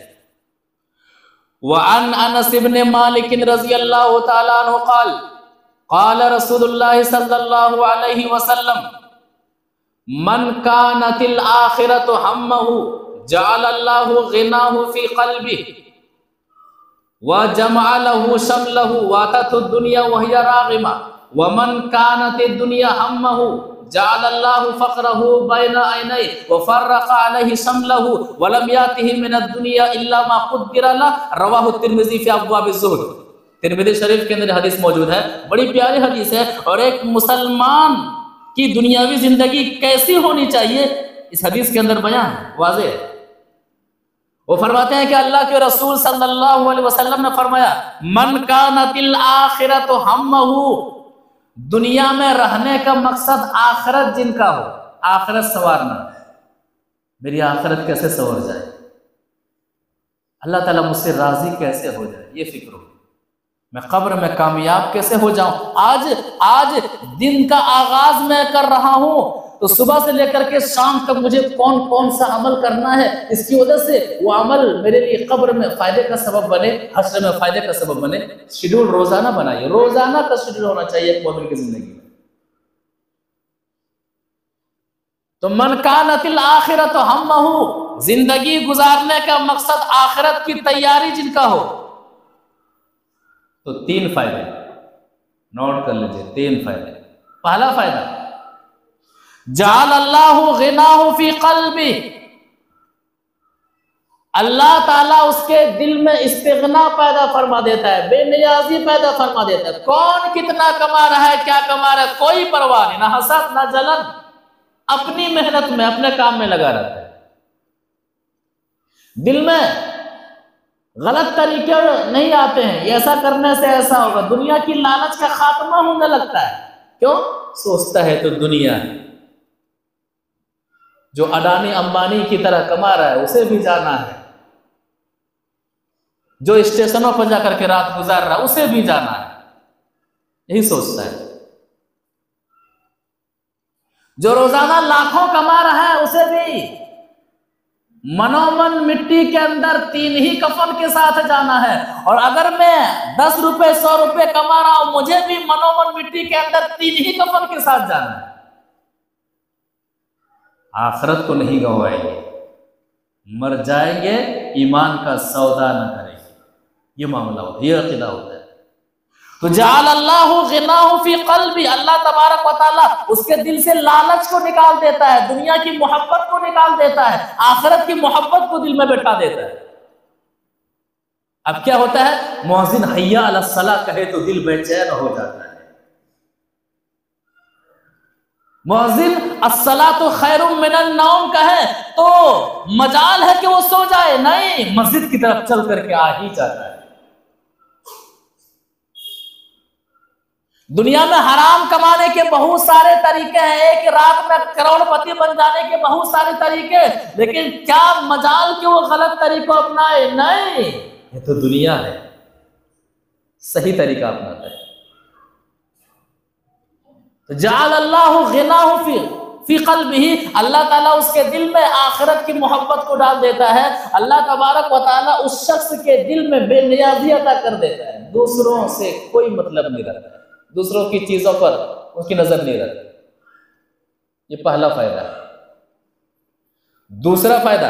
वअन अनस इब्न मालिक रज़ियल्लाहु तआला अन्हु क़ाल क़ाल रसूलुल्लाह सल्लल्लाहु अलैहि वसल्लम मन कानतिल आखिरतु हम्महु जअलल्लाहु गिनाहु फी क़ल्बिहि व जमअ लहु शमलहु व अततु दुनिया व हिय राग़िमा व मन कानतिद दुनिया हम्महु जअलल्लाहु फ़क़रहु बैना ऐनैहि व फ़र्रक़ अलैहि शमलहु व लम यातिहि मिनद दुनिया इल्ला मा क़ुद्दिर लहु। रवाहु तिर्मिज़ी फ़ी अब्वाबिज़्ज़ुहद। तिर्मिज़ी शरीफ के अंदर हदीस मौजूद है, बड़ी प्यारी हदीस है। और एक मुसलमान की दुनियावी ज़िंदगी कैसी होनी चाहिए इस हदीस के अंदर बयान है, वाज़ेह है। वो फरमाते हैं कि अल्लाह के रसूल सल्लल्लाहु अलैहि वसल्लम ने फरमाया, मन कानतिल आखिरतु हम्महु, दुनिया में रहने का मकसद आखिरत जिनका हो, आखिरत संवारना, मेरी आखिरत कैसे संवर जाए, अल्लाह ताला मुझसे राज़ी कैसे हो जाए, ये फिक्र हो। मैं कब्र में कामयाब कैसे हो जाऊं। आज दिन का आगाज मैं कर रहा हूं, तो सुबह से लेकर के शाम तक मुझे कौन कौन सा अमल करना है, इसकी वजह से वो अमल मेरे लिए कब्र में फायदे का सबब बने, हश्र में फायदे का सबब बने। शेड्यूल रोजाना बनाइए, रोजाना का शेड्यूल होना चाहिए एक मोमिन की जिंदगी में। तो मन कानतिल आखिरत हम्महू, जिंदगी गुजारने का मकसद आखिरत की तैयारी जिनका हो, तो 3 फायदे नोट कर लीजिए, 3 फायदे। पहला फायदा, जाल अल्लाहु गिनाहु फी क़ल्बी, अल्लाह ताला उसके दिल में इस्तिग़ना पैदा फरमा देता है, बेनियाजी पैदा फरमा देता है। कौन कितना कमा रहा है, क्या कमा रहा है, कोई परवाह नहीं, ना हसद ना जलन, अपनी मेहनत में अपने काम में लगा रहता है। दिल में गलत तरीके नहीं आते हैं, ऐसा करने से ऐसा होगा, दुनिया की लालच का खात्मा होने लगता है। क्यों? सोचता है तो दुनिया है, जो अडानी अंबानी की तरह कमा रहा है उसे भी जाना है, जो स्टेशनों पर जाकर के रात गुजार रहा है उसे भी जाना है, यही सोचता है। जो रोजाना लाखों कमा रहा है उसे भी मनोमन मिट्टी के अंदर 3 ही कफन के साथ जाना है। और अगर मैं 10 रुपए 100 रुपए कमा रहा हूं, मुझे भी मनोमन मिट्टी के अंदर 3 ही कफन के साथ जाना है। आखिरत को नहीं गंवाएंगे, मर जाएंगे ईमान का सौदा न करेंगे, ये मामला होता है, ये अकीदा होता है। तो जाल अल्लाहु गिनाहु फी क़ल्बी, अल्लाह तबारक व तआला उसके दिल से लालच को निकाल देता है, दुनिया की मोहब्बत को निकाल देता है, आखिरत की मोहब्बत को दिल में बैठा देता है। अब क्या होता है, मुअज्जिन हय्या अला सलाह कहे तो दिल बेचैन हो जाता है। मुअज्जिन अस्सलातु खैरुम मिनन नौम कहे तो मजाल है कि वो सो जाए, नहीं, मस्जिद की तरफ चल करके आ ही जाता है। दुनिया में हराम कमाने के बहुत सारे तरीके हैं, एक रात में करोड़पति बन जाने के बहुत सारे तरीके, लेकिन क्या मजाल कि वो गलत तरीकों अपनाए, नहीं, ये तो दुनिया है, सही तरीका अपनाता है। तो जाल अल्लाहु गिनाहु फी क़ल्बिही, अल्लाह ताला उसके दिल में आखिरत की मोहब्बत को डाल देता है। अल्लाह तबारक व तआला उस शख्स के दिल में बेनियाज़ी अता कर देता है, दूसरों से कोई मतलब नहीं रहता है, दूसरों की चीजों पर उसकी नजर नहीं रहती। ये पहला फायदा है। दूसरा फायदा,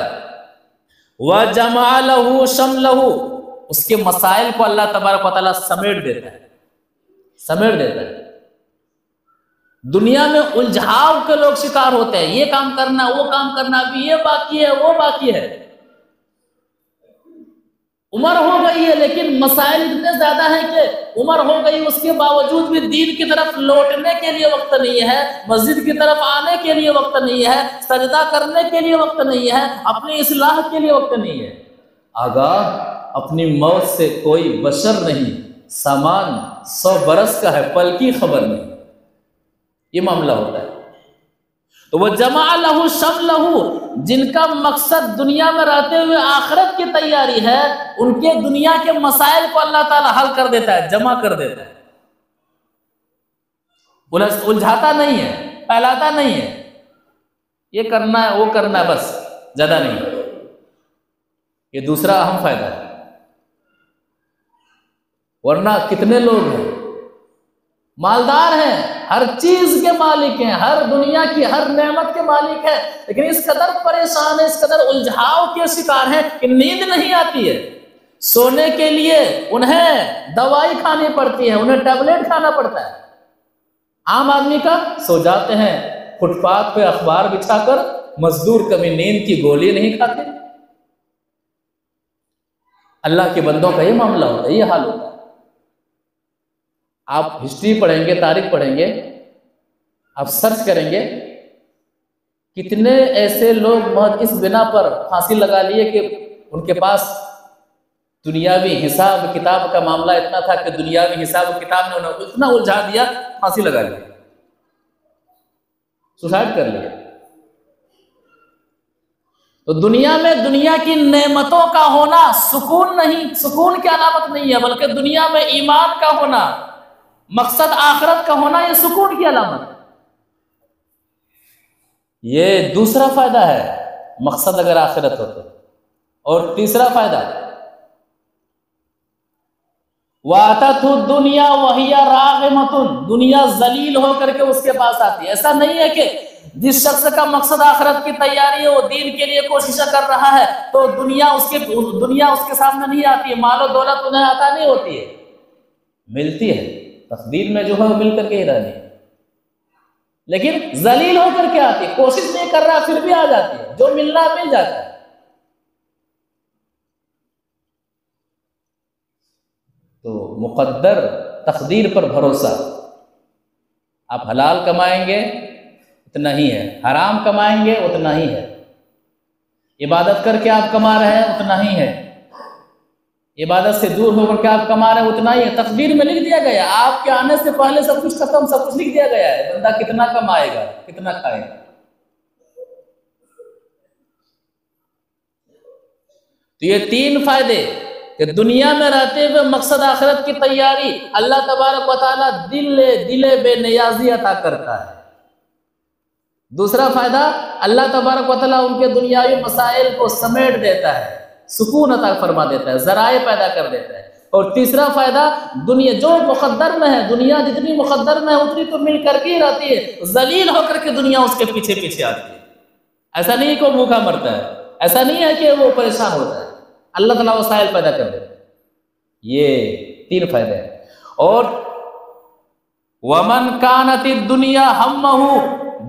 व जमालहु शमलहु, उसके मसाइल को अल्लाह तबारक व तआला समेट देता है, समेट देता है। दुनिया में उलझाव के लोग शिकार होते हैं, ये काम करना, वो काम करना, अभी ये बाकी है, वो बाकी है, उम्र हो गई है लेकिन मसाइल इतने ज्यादा हैं कि उम्र हो गई उसके बावजूद भी दीन की तरफ लौटने के लिए वक्त नहीं है, मस्जिद की तरफ आने के लिए वक्त नहीं है, सजदा करने के लिए वक्त नहीं है, अपनी इस्लाह के लिए वक्त नहीं है। आगाह अपनी मौत से कोई बशर नहीं, सामान 100 बरस का है, पल की खबर नहीं, ये मामला होता है। तो वह जमा लहू शम लहू, जिनका मकसद दुनिया में रहते हुए आखिरत की तैयारी है, उनके दुनिया के मसाइल को अल्लाह ताला हल कर देता है, जमा कर देता है, उलझाता नहीं है, फैलाता नहीं है, ये करना है वो करना है, बस ज्यादा नहीं। ये दूसरा अहम फायदा है। वरना कितने लोग हैं मालदार हैं, हर चीज के मालिक हैं, हर दुनिया की हर नेमत के मालिक हैं, लेकिन इस कदर परेशान है, इस कदर उलझाव के शिकार हैं कि नींद नहीं आती है। सोने के लिए उन्हें दवाई खानी पड़ती है, उन्हें टैबलेट खाना पड़ता है। आम आदमी का सो जाते हैं फुटपाथ पे अखबार बिछाकर, मजदूर कभी नींद की गोली नहीं खाते। अल्लाह के बंदों का ये मामला होता है, ये हाल होता है। आप हिस्ट्री पढ़ेंगे, तारीख पढ़ेंगे, आप सर्च करेंगे, कितने ऐसे लोग महज इस बिना पर फांसी लगा लिए कि उनके पास दुनियावी हिसाब किताब का मामला इतना था कि दुनियावी हिसाब किताब ने उन्हें इतना उलझा दिया, फांसी लगा ली, सुसाइड कर लिया। तो दुनिया में दुनिया की नेमतों का होना सुकून नहीं, सुकून की अलामत नहीं है, बल्कि दुनिया में ईमान का होना, मकसद आखिरत का होना, यह सुकून की अलामत है। ये दूसरा फायदा है मकसद अगर आखिरत हो तो। और तीसरा फायदा, वाततु दुनिया वहिया रागिमतुन, दुनिया जलील होकर के उसके पास आती है। ऐसा नहीं है कि जिस शख्स का मकसद आखिरत की तैयारी है, वो दीन के लिए कोशिश कर रहा है, तो दुनिया उसके सामने नहीं आती है, मालो दौलत उन्हें आता नहीं होती है, मिलती है, तकदीर में जो है वो मिल करके ही रहनी है, लेकिन जलील होकर के आती है, कोशिश नहीं कर रहा फिर भी आ जाती है, जो मिलना है मिल जाता है। तो मुकद्दर तकदीर पर भरोसा, आप हलाल कमाएंगे उतना ही है, हराम कमाएंगे उतना ही है, इबादत करके आप कमा रहे हैं उतना ही है, इबादत से दूर होकर के आप कमा रहे हैं उतना ही है। तकदीर में लिख दिया गया, आपके आने से पहले सब कुछ खत्म, सब कुछ लिख दिया गया है, बंदा कितना कमाएगा कितना खाएगा। तो ये तीन फायदे कि दुनिया में रहते हुए मकसद आखिरत की तैयारी, अल्लाह तबारक व तआला दिले बेनियाजी अता करता है। दूसरा फायदा, अल्लाह तबारक व तआला उनके दुनियावी मसाइल को समेट देता है, सुकून अता फरमा देता है, जराए पैदा कर देता है। और तीसरा फायदा, दुनिया जो मुकद्दर में है, दुनिया जितनी मुकद्दर में है उतनी तो मिल करके ही रहती है, जलील होकर के दुनिया उसके पीछे पीछे आती है। ऐसा नहीं है कि वो भूखा मरता है, ऐसा नहीं है कि वो परेशान होता है, अल्लाह ताला वसाइल पैदा कर देता है। ये तीन फायदे हैं। और वमन कानति दुनिया हम्महु,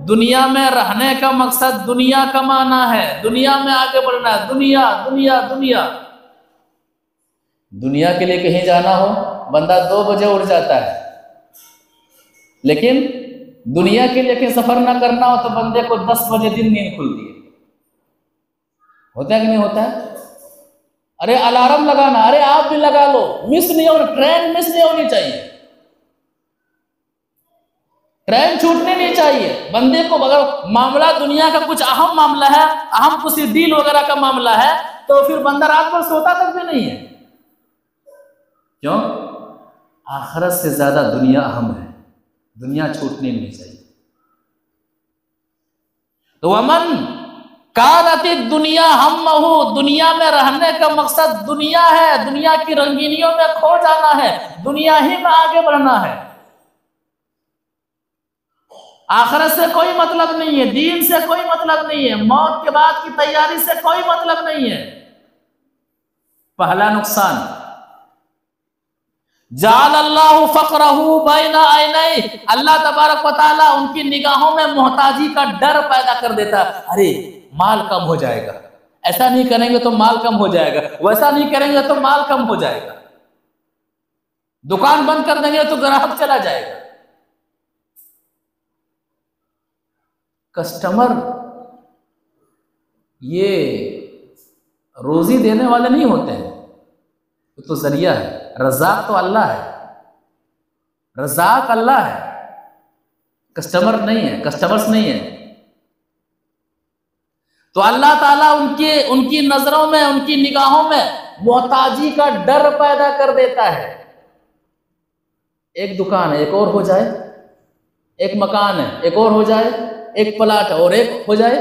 दुनिया में रहने का मकसद दुनिया कमाना है, दुनिया में आगे बढ़ना है, दुनिया दुनिया दुनिया। दुनिया के लिए कहीं जाना हो, बंदा 2 बजे उठ जाता है, लेकिन दुनिया के लिए कहीं सफर ना करना हो तो बंदे को 10 बजे दिन नींद खुलती है। होता है कि नहीं होता है? अरे अलार्म लगाना, अरे आप भी लगा लो, मिस नहीं होना, ट्रेन मिस नहीं होनी चाहिए, ट्रेन छूटनी नहीं चाहिए। बंदे को अगर मामला दुनिया का कुछ अहम मामला है, अहम किसी डील वगैरह का मामला है, तो फिर बंदा रात भर सोता तक भी नहीं है। क्यों? आखिरत से ज्यादा दुनिया अहम है, दुनिया छूटनी नहीं चाहिए। तो अमन कानति दुनिया हम्महु, दुनिया में रहने का मकसद दुनिया है, दुनिया की रंगीनियों में खो जाना है, दुनिया ही में आगे बढ़ना है। आखिरत से कोई मतलब नहीं है, दीन से कोई मतलब नहीं है, मौत के बाद की तैयारी से कोई मतलब नहीं है। पहला नुकसान, जाल अल्लाहु फक़रहु बैना ऐनैहि, अल्लाह तबारक व तआला उनकी निगाहों में मोहताजी का डर पैदा कर देता है। अरे माल कम हो जाएगा, ऐसा नहीं करेंगे तो माल कम हो जाएगा, वैसा नहीं करेंगे तो माल कम हो जाएगा, दुकान बंद कर देंगे तो ग्राहक चला जाएगा। कस्टमर ये रोजी देने वाले नहीं होते हैं, तो जरिया है, रज़ाक तो अल्लाह है, रज़ाक अल्लाह है, कस्टमर नहीं है, कस्टमर्स नहीं है। तो अल्लाह ताला उनकी नजरों में, उनकी निगाहों में मोहताजी का डर पैदा कर देता है। एक दुकान है एक और हो जाए, एक मकान है एक और हो जाए, एक प्लाट और एक हो जाए,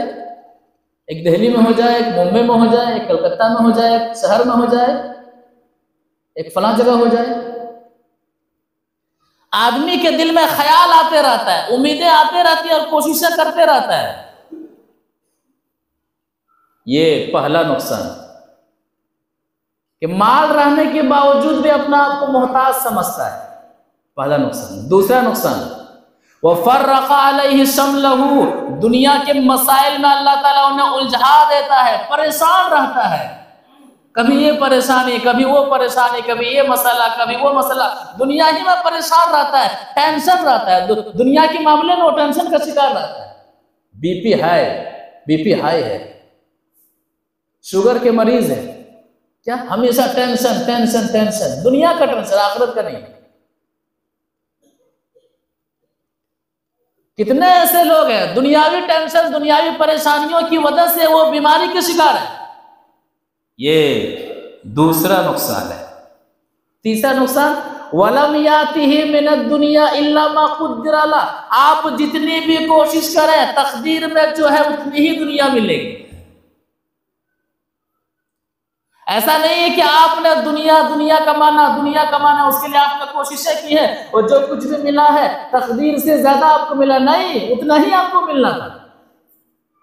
एक दिल्ली में हो जाए, एक मुंबई में हो जाए, एक कलकत्ता में हो जाए, एक शहर में हो जाए, एक फला जगह हो जाए। आदमी के दिल में ख्याल आते रहता है, उम्मीदें आते रहती है और कोशिशें करते रहता है। ये पहला नुकसान कि माल रहने के बावजूद भी अपना आप को मोहताज समझता है, पहला नुकसान। दूसरा नुकसान, वफ़र्रक़ अलैहि शमलहु, दुनिया के मसाइल में अल्लाह ताला उन्हें उलझा देता है, परेशान रहता है, कभी ये परेशानी, कभी वो परेशानी, कभी ये मसला, कभी वो मसला, दुनिया ही में परेशान रहता है, टेंशन रहता है, दुनिया के मामले में वो टेंशन का शिकार रहता है। बीपी हाई है, शुगर के मरीज है, क्या हमेशा टेंशन टेंशन टेंशन, दुनिया का टेंशन, आखिरत का नहीं। कितने ऐसे लोग हैं दुनियावी टेंशन, दुनियावी परेशानियों की वजह से वो बीमारी के शिकार है। ये दूसरा नुकसान है। तीसरा नुकसान, वलम यातिही मिनद दुनिया इल्ला मा कुद्दिरा ला, आप जितनी भी कोशिश करें तकदीर में जो है उतनी ही दुनिया मिलेगी। ऐसा नहीं है कि आपने दुनिया कमाना उसके लिए आपने कोशिशें की है और जो कुछ भी मिला है तकदीर से ज्यादा आपको मिला, नहीं, उतना ही आपको मिलना था।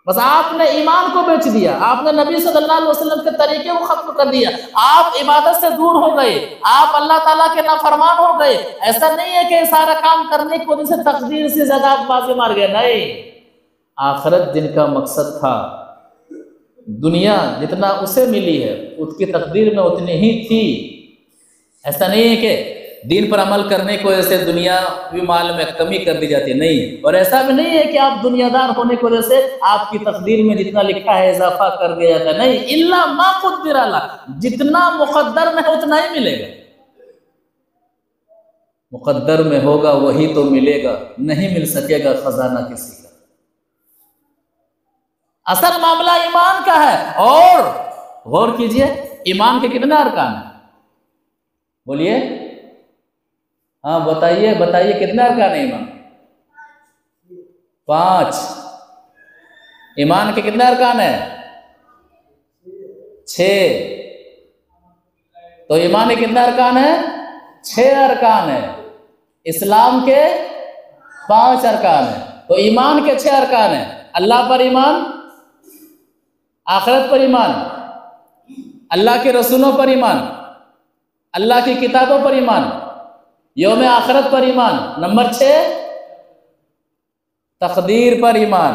बस आपने ईमान को बेच दिया, आपने नबी सल्लल्लाहु अलैहि वसल्लम के तरीके को खत्म कर दिया, आप इबादत से दूर हो गए, आप अल्लाह ताला के नाफरमान हो गए। ऐसा नहीं है कि सारा काम करने की वजह से तकदीर से ज्यादा आप बाजी मार गए, नहीं। आखिरत जिनका मकसद था, दुनिया जितना उसे मिली है उसकी तकदीर में उतनी ही थी। ऐसा नहीं है कि दीन पर अमल करने की वजह से दुनियावी माल में कमी कर दी जाती है, नहीं। और ऐसा भी नहीं है कि आप दुनियादार होने की वजह से आपकी तकदीर में जितना लिखा है इजाफा कर दिया जाता है, नहीं। इल्ला मा कुद्दिरा ला, जितना मुकद्दर में है उतना ही मिलेगा। मुकद्दर में होगा वही तो मिलेगा, नहीं मिल सकेगा खजाना किसी का। असल मामला ईमान का है। और गौर कीजिए, ईमान के कितने अरकान हैं? बोलिए, हाँ बताइए कितने अरकान है ईमान? 5। ईमान के कितने अरकान है? 6। तो ईमान के कितने अरकान है? 6 अरकान है। इस्लाम के 5 अरकान है। तो ईमान के 6 अरकान है। अल्लाह पर ईमान, आखिरत पर ईमान, अल्लाह के रसूलों पर ईमान, अल्लाह की किताबों पर ईमान, यौम आखिरत पर ईमान। नंबर 6, तकदीर पर ईमान।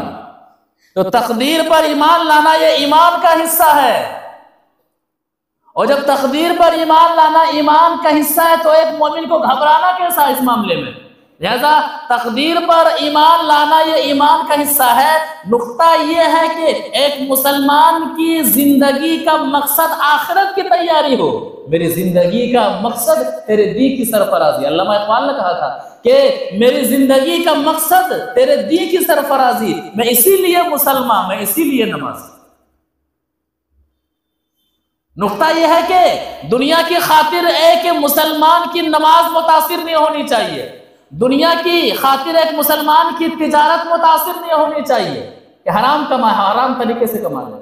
तो तकदीर पर ईमान लाना ये ईमान का हिस्सा है। और जब तकदीर पर ईमान लाना ईमान का हिस्सा है तो एक मोमिन को घबराना कैसा इस मामले में? लिहाजा तकदीर पर ईमान लाना ये ईमान का हिस्सा है। नुक्ता ये है कि एक मुसलमान की जिंदगी का मकसद आखिरत की तैयारी हो। मेरी जिंदगी का मकसद तेरे दी की सरफराजी। अल्लामा इकबाल ने कहा था कि मेरी जिंदगी का मकसद तेरे दी की सरफराजी, मैं इसीलिए मुसलमान, मैं इसीलिए नमाज। नुक्ता यह है कि दुनिया की खातिर एक मुसलमान की नमाज मुतासिर नहीं होनी चाहिए, दुनिया की खातिर एक मुसलमान की तिजारत मुतासिर नहीं होनी चाहिए कि हराम कमाए, हराम तरीके से कमा ले।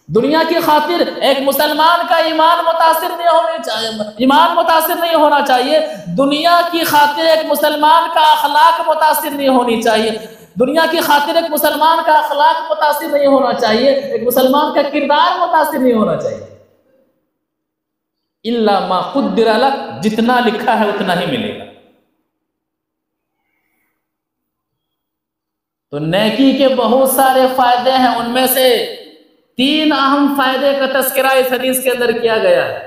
दुनिया की खातिर एक मुसलमान का ईमान मुतासिर नहीं होना चाहिए, ईमान मुतासिर नहीं होना चाहिए। दुनिया की खातिर एक मुसलमान का अखलाक मुतासिर नहीं होनी चाहिए, दुनिया की खातिर एक मुसलमान का अखलाक मुतासिर नहीं होना चाहिए, एक मुसलमान का किरदार मुतासिर नहीं होना चाहिए। इल्ला मा कुद्दिरा लक, जितना लिखा है उतना ही मिलेगा। तो नेकी के बहुत सारे फायदे हैं, उनमें से 3 अहम फायदे का तस्करा इस हदीस के अंदर किया गया है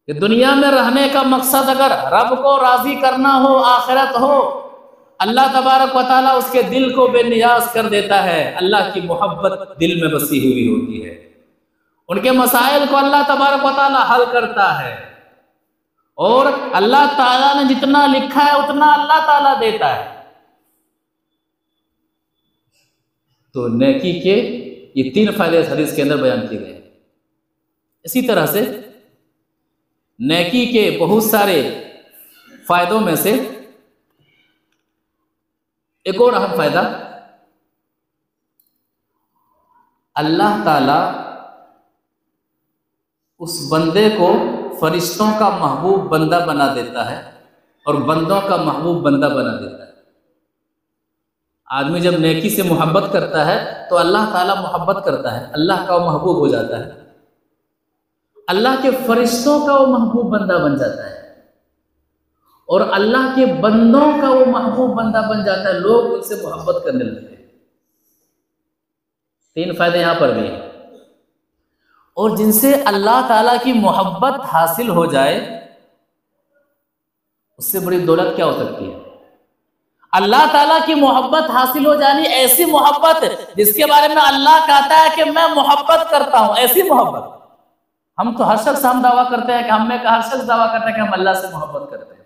कि दुनिया में रहने का मकसद अगर रब को राजी करना हो, आखिरत हो, अल्लाह तबारक व तआला उसके दिल को बेनियाज कर देता है। अल्लाह की मोहब्बत दिल में बसी हुई होती है, उनके मसाइल को अल्लाह तबारक व तआला हल करता है। और अल्लाह ताला ने जितना लिखा है उतना अल्लाह ताला देता है। तो नेकी के ये 3 फायदे इस हदीस के अंदर बयान किए गए। इसी तरह से नेकी के बहुत सारे फायदों में से एक और अहम फायदा, अल्लाह ताला उस बंदे को फरिश्तों का महबूब बंदा बना देता है और बंदों का महबूब बंदा बना देता है। आदमी जब नेकी से मोहब्बत करता है तो अल्लाह ताला मोहब्बत करता है, अल्लाह का वो महबूब हो जाता है, अल्लाह के फरिश्तों का वो महबूब बंदा बन जाता है और अल्लाह के बंदों का वो महबूब बंदा बन जाता है। लोग उनसे मोहब्बत करने लगते हैं। 3 फायदे यहां पर भी हैं। और जिनसे अल्लाह ताला की मोहब्बत हासिल हो जाए उससे बड़ी दौलत क्या हो सकती है? अल्लाह ताला की मोहब्बत हासिल हो जानी, ऐसी मोहब्बत जिसके बारे में अल्लाह कहता है कि मैं मोहब्बत करता हूं, ऐसी मोहब्बत। हम तो हर शख्स हम दावा करते हैं कि हर शख्स दावा करते हैं कि हम अल्लाह से मोहब्बत करते हैं,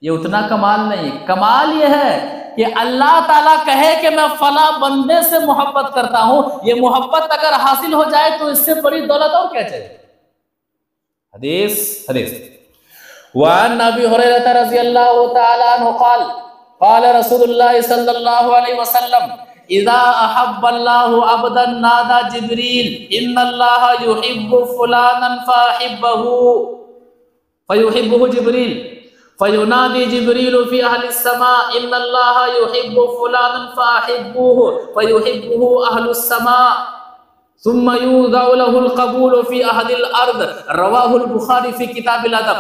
ये उतना कमाल नहीं। कमाल ये है कि अल्लाह ताला कहे कि मैं फला बंदे से मोहब्बत करता हूं। ये मोहब्बत अगर हासिल हो जाए तो इससे बड़ी दौलत और क्या चाहिए। हदीस हदीस वान नबी हुरैरा रज़ियल्लाहु तआला अन्हु क़ाल क़ाल रसूलुल्लाह सल्लल्लाहु अलैहि वसल्लम इज़ा अहब्बल्लाहु अब्दन नादा जिब्रील इन्नल्लाहा युहिब्बु फुलानन फयुहिब्बुहु जिब्रील फयुनादी जिब्रील फी अहलिस समा इन्नल्लाहा युहिब्बु फुलानन फअहिब्बुहु फयुहिब्बुहु अहलुस समा सुम्मा युज़अउ लहुल क़बूल फी अहदिल अर्द रवाहुल बुखारी फी किताबिल अदब।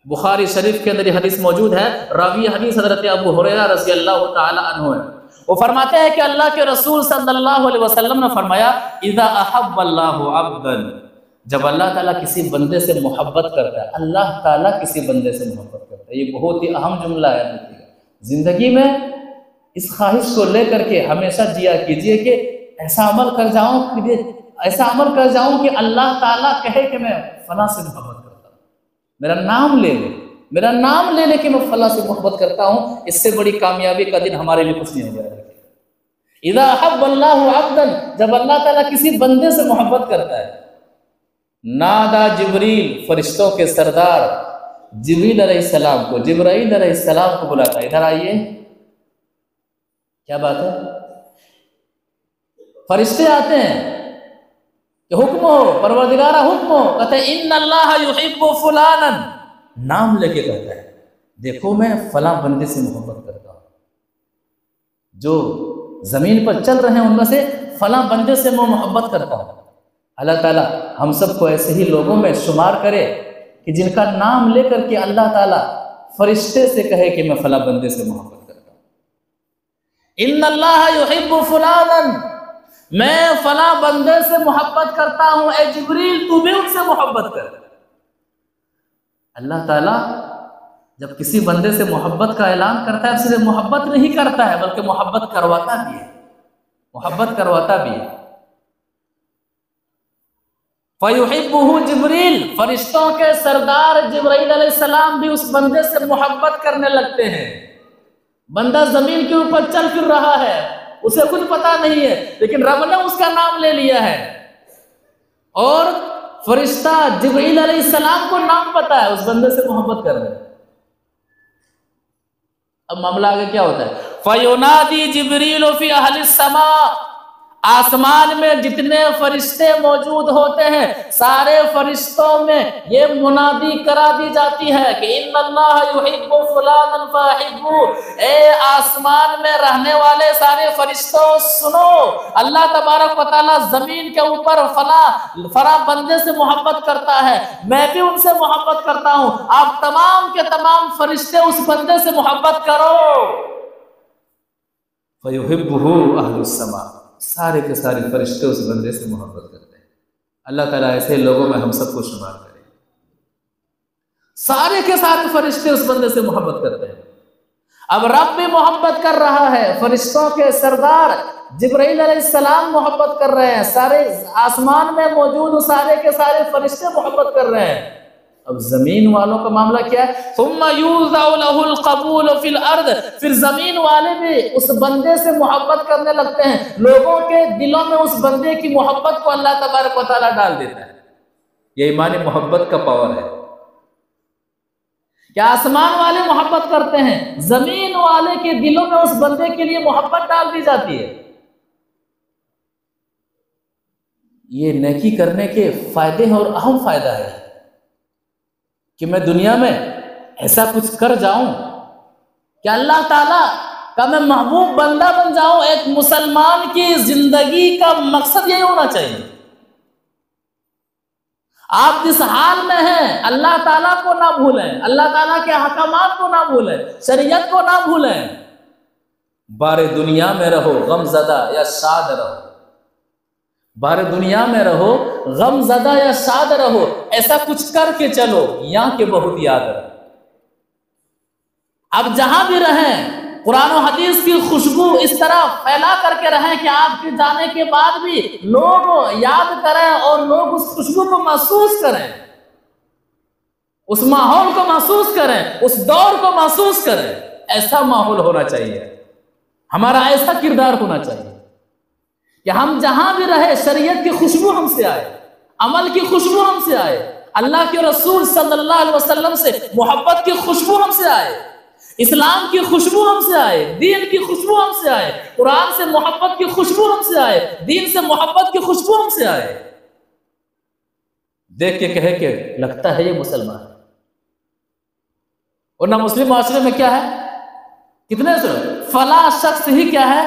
बुखारी शरीफ के अंदर ये हदीस मौजूद है। रावी हदीस हज़रत अबू हुरैरा रज़ियल्लाहु तआला अन्हु है। वो फरमाते हैं कि अल्लाह के रसूल सल्लल्लाहु अलैहि वसल्लम ने फरमाया इज़ा अहब्बल्लाहु अब्दन, जब अल्लाह ताला किसी बंदे से मोहब्बत करता है, अल्लाह ताला किसी बंदे से मोहब्बत करता है। ये बहुत ही अहम जुमला है। जिंदगी में इस ख्वाहिश को लेकर के हमेशा जिया कीजिए कि ऐसा अमल कर जाऊं कि अल्लाह ताला कहे कि मैं फला से मोहब्बत करता हूँ, मेरा नाम ले ले कि मैं फला से मोहब्बत करता हूँ। इससे बड़ी कामयाबी का दिन हमारे लिए कुछ नहीं हो गया। इज़ा अहब्बल्लाहु अब्दन, जब अल्लाह ताला किसी बंदे से मोहब्बत करता है, नादा जिब्रील, फरिश्तों के सरदार जिब्रील अलैहिस्सलाम को, जिब्राइल अलैहिस्सलाम को बुलाता है, इधर आइए। क्या बात है, फरिश्ते आते हैं कि हुक्म हो, परवरदिगारा हुक्म हो, कहते हैं इन्नल्लाहा युहिब्बु फुलानन, नाम लेके कहता है देखो मैं फला बंदे से मोहब्बत करता हूँ। जो जमीन पर चल रहे हैं उनमें से फला बंदे से मैं मोहब्बत करता हूँ। अल्लाह ताला हम सबको ऐसे ही लोगों में शुमार करे कि जिनका नाम लेकर के अल्लाह ताला फरिश्ते से कहे कि मैं फला बंदे से मोहब्बत करता हूँ। इन्नल्लाहा युहिब्बु फुलानन, मैं फला बंदे से मोहब्बत करता हूँ, ए जिब्रील तू भी उनसे मोहब्बत कर। अल्लाह ताला जब किसी बंदे से मोहब्बत का ऐलान करता है, सिर्फ मोहब्बत नहीं करता है बल्कि मोहब्बत करवाता भी है। फयुहिब्बुहु जिब्रील, फरिश्तों के सरदार जिब्राइल अलैहिस्सलाम भी उस बंदे से मोहब्बत करने लगते हैं। बंदा जमीन के ऊपर चल फिर रहा है, उसे कुछ पता नहीं है, लेकिन रब ने उसका नाम ले लिया है और फरिश्ता जिब्राइल अलैहिस्सलाम को नाम पता है, उस बंदे से मोहब्बत कर रहे हैं। अब मामला आगे क्या होता है, फयुनादी जिब्रील फी अहलिस समा, आसमान में जितने फरिश्ते मौजूद होते हैं सारे फरिश्तों में ये मुनादी करा दी जाती है कि इन्नल्लाहा युहिब्बु फुलानन फअहिब्बु, ए आसमान में रहने वाले सारे फरिश्तों सुनो, अल्लाह तबारक व तआला जमीन के ऊपर फला बंदे से मोहब्बत करता है, मैं भी उनसे मोहब्बत करता हूं, आप तमाम के तमाम फरिश्ते उस बंदे से मोहब्बत करो। फयुहिब्बुहु अहलुस समा, सारे के सारे फरिश्ते उस बंदे से मोहब्बत करते हैं। अल्लाह ताला ऐसे लोगों में हम सबको शुमार करे। सारे के सारे फरिश्ते उस बंदे से मोहब्बत करते हैं। अब रब भी मोहब्बत कर रहा है, फरिश्तों के सरदार जिब्राइल अलैहिस्सलाम मोहब्बत कर रहे हैं, सारे आसमान में मौजूद सारे के सारे फरिश्ते मोहब्बत कर रहे हैं। अब जमीन वालों का मामला क्या है, सुम्मा युज़अउ लहुल क़बूल फिल अर्द, फिर जमीन वाले भी उस बंदे से मोहब्बत करने लगते हैं। लोगों के दिलों में उस बंदे की मोहब्बत को अल्लाह तबारक व तआला डाल देता है। ये ईमान मोहब्बत का पावर है। क्या आसमान वाले मोहब्बत करते हैं, जमीन वाले के दिलों में उस बंदे के लिए मोहब्बत डाल दी जाती है। ये नेकी करने के फायदे हैं और अहम फायदा है कि मैं दुनिया में ऐसा कुछ कर जाऊं कि अल्लाह ताला का मैं महबूब बंदा बन जाऊं। एक मुसलमान की जिंदगी का मकसद यही होना चाहिए। आप जिस हाल में हैं अल्लाह ताला को ना भूलें, अल्लाह ताला के अहकामात को ना भूलें, शरीयत को ना भूलें। बारे दुनिया में रहो गमज़दा या शाद रहो, बारे दुनिया में रहो गमज़दा या शाद रहो, ऐसा कुछ करके चलो यहाँ के बहुत याद रहो। अब जहां भी रहें कुरान और हदीस की खुशबू इस तरह फैला करके रहें कि आपके जाने के बाद भी लोग याद करें और लोग उस खुशबू को महसूस करें। उस माहौल को महसूस करें, उस दौर को महसूस करें। ऐसा माहौल होना चाहिए, हमारा ऐसा किरदार होना चाहिए कि हम जहां भी रहे शरीयत की खुशबू हमसे आए, अमल की खुशबू हमसे आए, अल्लाह के रसूल सल्लल्लाहु अलैहि वसल्लम से मोहब्बत की खुशबू हमसे आए, इस्लाम की खुशबू हमसे आए, दीन की खुशबू हमसे आए, कुरान से मोहब्बत की खुशबू हमसे आए, दीन से मोहब्बत की खुशबू हमसे आए। देख के कहे कि लगता है ये मुसलमान है। और ना मुस्लिम माशरे में क्या है, कितने फला शख्स ही क्या है,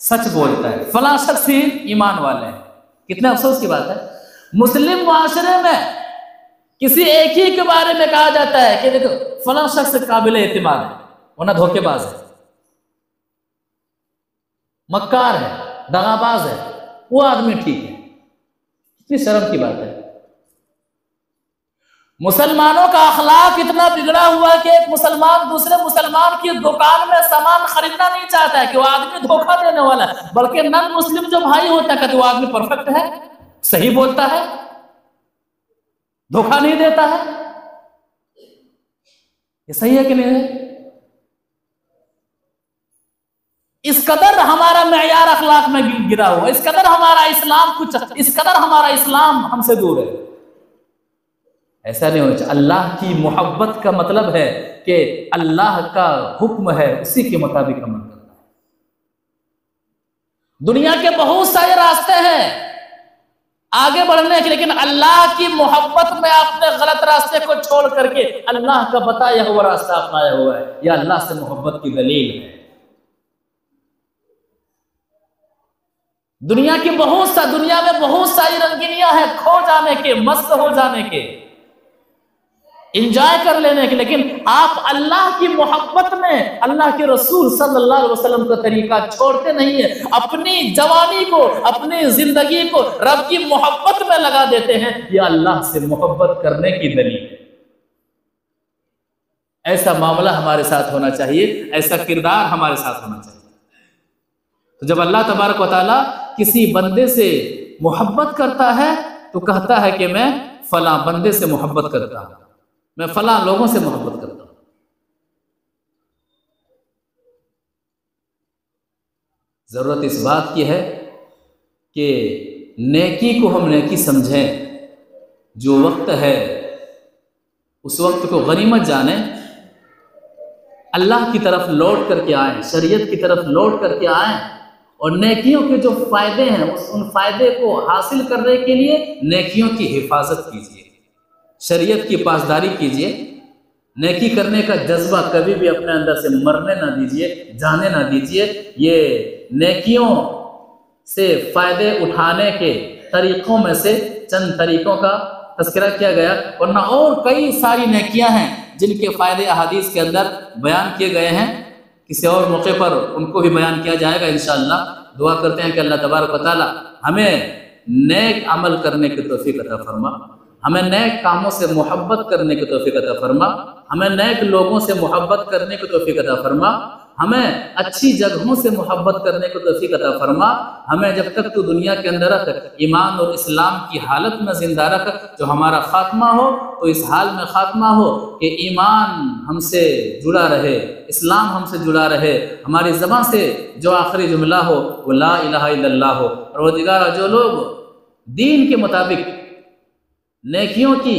सच बोलता है, फला शख्स ही ईमान वाले हैं। कितने अफसोस की बात है, मुस्लिम माशरे में किसी एक ही के बारे में कहा जाता है कि देखो फला शख्स काबिल एतिमाद है, वरना धोखेबाज है, मक्कार है, दगाबाज है, वो आदमी ठीक है। कितनी शर्म की बात है। मुसलमानों का अखलाक इतना बिगड़ा हुआ है कि एक मुसलमान दूसरे मुसलमान की दुकान में सामान खरीदना नहीं चाहता है कि वो आदमी धोखा देने वाला है, बल्कि नन मुस्लिम जो भाई होता है कि वो आदमी परफेक्ट है, सही बोलता है, धोखा नहीं देता है। ये सही है कि नहीं है? इस कदर हमारा मेयार अखलाक में गिरा हुआ, इस कदर हमारा इस्लाम इस कदर हमारा इस्लाम हमसे दूर है। ऐसा नहीं होना चाहिए। अल्लाह की मोहब्बत का मतलब है कि अल्लाह का हुक्म है उसी के मुताबिक अमल करना है। दुनिया के बहुत सारे रास्ते हैं आगे बढ़ने के, लेकिन अल्लाह की मोहब्बत में आपने गलत रास्ते को छोड़ करके अल्लाह का बताया हुआ रास्ता अपनाया हुआ है, यह अल्लाह से मोहब्बत की दलील है। दुनिया में बहुत सारी रंगीनियां हैं खो जाने के, मस्त हो जाने के, इंजॉय कर लेने के, लेकिन आप अल्लाह की मोहब्बत में अल्लाह के रसूल सल्लल्लाहु अलैहि वसल्लम का तरीका छोड़ते नहीं है, अपनी जवानी को, अपनी जिंदगी को रब की मोहब्बत में लगा देते हैं। यह अल्लाह से मोहब्बत करने की दलील है। ऐसा मामला हमारे साथ होना चाहिए, ऐसा किरदार हमारे साथ होना चाहिए। तो जब अल्लाह तबारक व तआला किसी बंदे से मोहब्बत करता है तो कहता है कि मैं फला बंदे से मोहब्बत करता हूं, मैं फला लोगों से मोहब्बत करता हूं। जरूरत इस बात की है कि नेकी को हम नेकी समझें, जो वक्त है उस वक्त को गनीमत जाने, अल्लाह की तरफ लौट करके आए, शरीयत की तरफ लौट करके आए, और नेकियों के जो फायदे हैं उन फायदे को हासिल करने के लिए नेकियों की हिफाजत कीजिए, शरीयत की पासदारी कीजिए। नेकी करने का जज्बा कभी भी अपने अंदर से मरने ना दीजिए, जाने ना दीजिए। ये नेकियों से फायदे उठाने के तरीकों में से चंद तरीकों का तज़किरा किया गया, वरना और कई सारी नेकियां हैं जिनके फायदे अहादीस के अंदर बयान किए गए हैं। किसी और मौके पर उनको भी बयान किया जाएगा इंशाअल्लाह। दुआ करते हैं कि अल्लाह तबारक व तआला हमें नेक अमल करने की तौफीक अता फरमा, हमें नेक कामों से मोहब्बत करने की तौफीक अता फरमा, हमें नेक लोगों से मोहब्बत करने की तौफीक अता फरमा, हमें अच्छी जगहों से मोहब्बत करने को तौफीक अता फरमा। हमें जब तक तू दुनिया के अंदर रख, ईमान और इस्लाम की हालत में जिंदा रख। जो हमारा खात्मा हो तो इस हाल में खात्मा हो कि ईमान हमसे जुड़ा रहे, इस्लाम हमसे जुड़ा रहे, हमारी ज़बान से जो आखिरी जुमला हो वो ला इलाहा इल्लल्लाह हो। परवरदिगार, जो लोग दीन के मुताबिक नेकियों की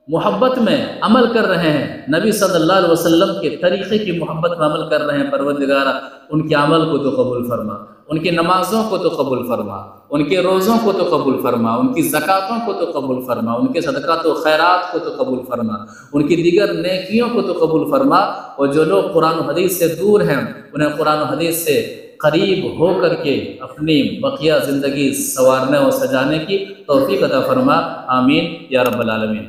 मोहब्बत में अमल कर रहे हैं, नबी सल्लल्लाहु अलैहि वसल्लम के तरीक़े की मोहब्बत में अमल कर रहे हैं, परवरदिगारा उनके अमल को तो कबूल फरमा, उनकी नमाज़ों को तो कबूल फरमा, उनके रोज़ों को तो कबूल फरमा, उनकी ज़कातों को तो कबूल फरमा, उनके सदक़ात व खैरात को तो कबूल फरमा, उनकी दीगर नेकियों को तो कबूल फरमा। और जो लोग कुरान व हदीस से दूर हैं उन्हें कुरान व हदीस से करीब हो करके अपनी बकिया ज़िंदगी संवारने और सजाने की तौफीक अता फरमा। आमीन या रब्बल आलमीन।